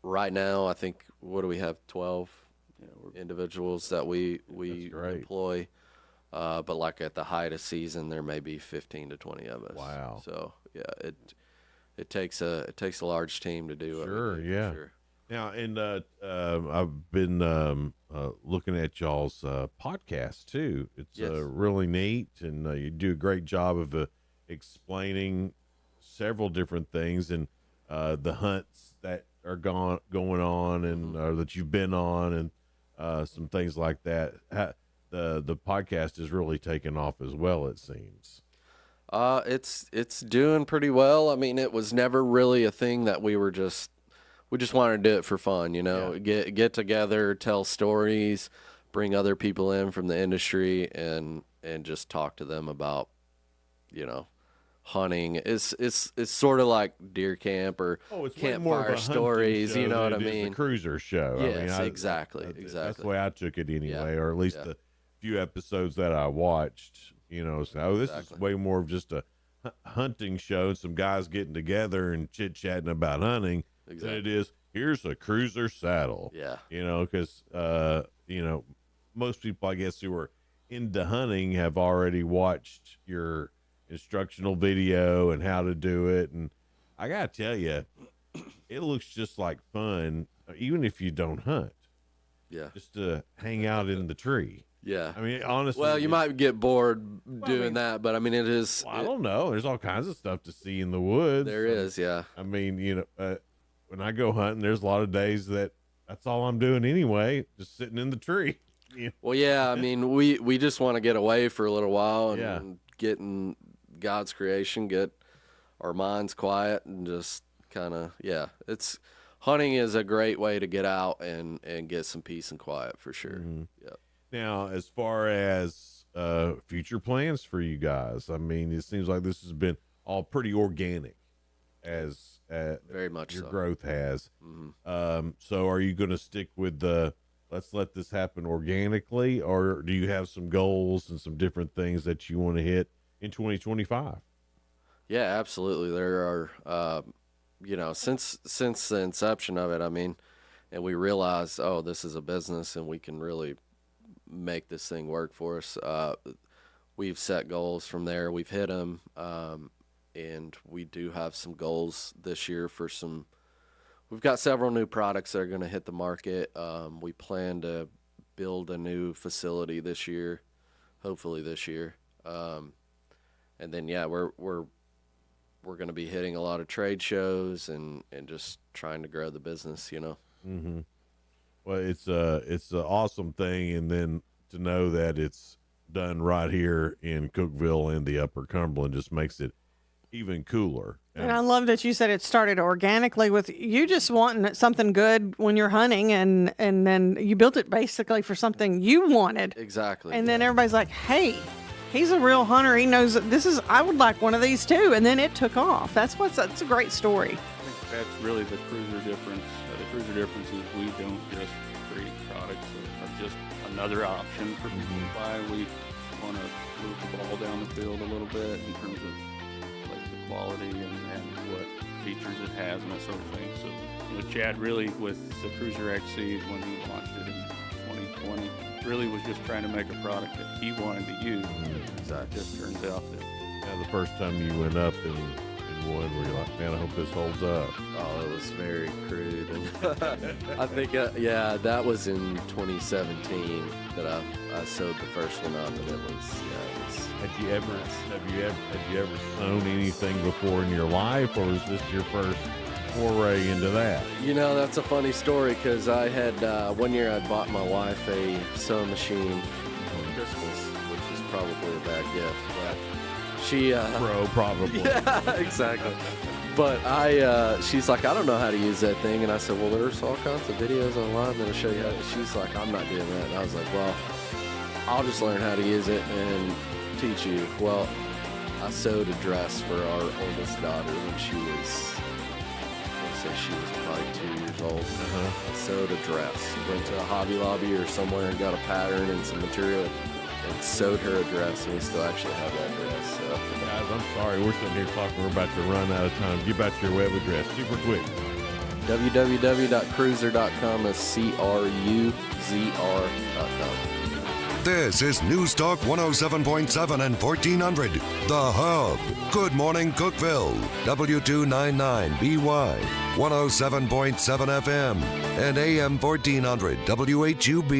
right now, I think, what do we have? 12 individuals that we employ. But like at the height of season, there may be 15 to 20 of us. Wow. So yeah, it takes a large team to do it. Sure. Now, and I've been looking at y'all's podcast too. It's really neat, and you do a great job of explaining several different things and the hunts that are going on and that you've been on, and some things like that. The podcast is really taken off as well, it seems. It's doing pretty well. I mean, it was never really a thing that we just wanted to do it for fun, get together, tell stories, bring other people in from the industry, and just talk to them about, hunting. It's sort of like deer camp or campfire stories. You know what I mean? It's a cruiser show. Yes, I mean, exactly. That's the way I took it anyway, or at least the few episodes that I watched. So this is way more of just a hunting show, some guys getting together and chit chatting about hunting. Than it is, here's a cruiser saddle. Yeah. Because, most people, I guess, who are into hunting have already watched your instructional video and how to do it. And I got to tell you, it looks just like fun, even if you don't hunt. Yeah. Just to hang out in the tree. Yeah. I mean, honestly. Well, you might get bored doing that, but I mean, it is. Well, I don't know. There's all kinds of stuff to see in the woods. There is, yeah. I mean, when I go hunting, there's a lot of days that's all I'm doing anyway, just sitting in the tree. Well, yeah, I mean, we just want to get away for a little while and get in God's creation, get our minds quiet, and just kind of, hunting is a great way to get out and get some peace and quiet for sure. Yeah. Now, as far as future plans for you guys, I mean, it seems like this has been all pretty organic as very much your so. growth has. So are you going to stick with let's let this happen organically, or do you have some goals and some different things that you want to hit in 2025? Yeah, absolutely. There are, since the inception of it, I mean, and we realized, this is a business and we can really make this thing work for us. We've set goals from there. We've hit them. And we do have some goals this year we've got several new products that are going to hit the market. We plan to build a new facility this year, hopefully this year. And then, we're going to be hitting a lot of trade shows and just trying to grow the business, Mm-hmm. Well, it's an awesome thing. And then to know that it's done right here in Cookeville and the Upper Cumberland just makes it even cooler. And I love that you said it started organically with you just wanting something good when you're hunting, and then you built it basically for something you wanted. Exactly. And then everybody's like, hey, he's a real hunter. He knows that I would like one of these too. And then it took off. That's a great story. I think that's really the Cruiser difference. The Cruiser difference is we don't just create products that are just another option for people to buy. We want to move the ball down the field a little bit in terms of like the quality and what features it has and that sort of thing. So, Chad really, with the Cruiser XC, when he launched it in 2020, really was just trying to make a product that he wanted to use. It just turns out that the first time you went up in one where you're like, man, I hope this holds up. Oh, it was very crude. And I think, that was in 2017 that I sewed the first one up, and it was. Had you ever sewn anything before in your life, or was this your first foray into that? That's a funny story, because I had one year I bought my wife a sewing machine for Christmas, which was probably a bad gift, but she probably. Yeah, exactly. But she's like, I don't know how to use that thing, and I said, well, there's all kinds of videos online that'll show you how to. She's like, I'm not doing that, and I was like, well, I'll just learn how to use it and teach you. Well, I sewed a dress for our oldest daughter when she was, she was probably 2 years old. I sewed a dress. Went to a Hobby Lobby or somewhere and got a pattern and some material and sewed her a dress, and we still actually have that dress. So. Guys, I'm sorry. We're sitting here talking. We're about to run out of time. Give out your web address super quick. www.cruiser.com is CRUZR.com. This is News Talk 107.7 and 1400, The Hub. Good morning, Cookeville. W299BY, 107.7 FM, and AM 1400, WHUB.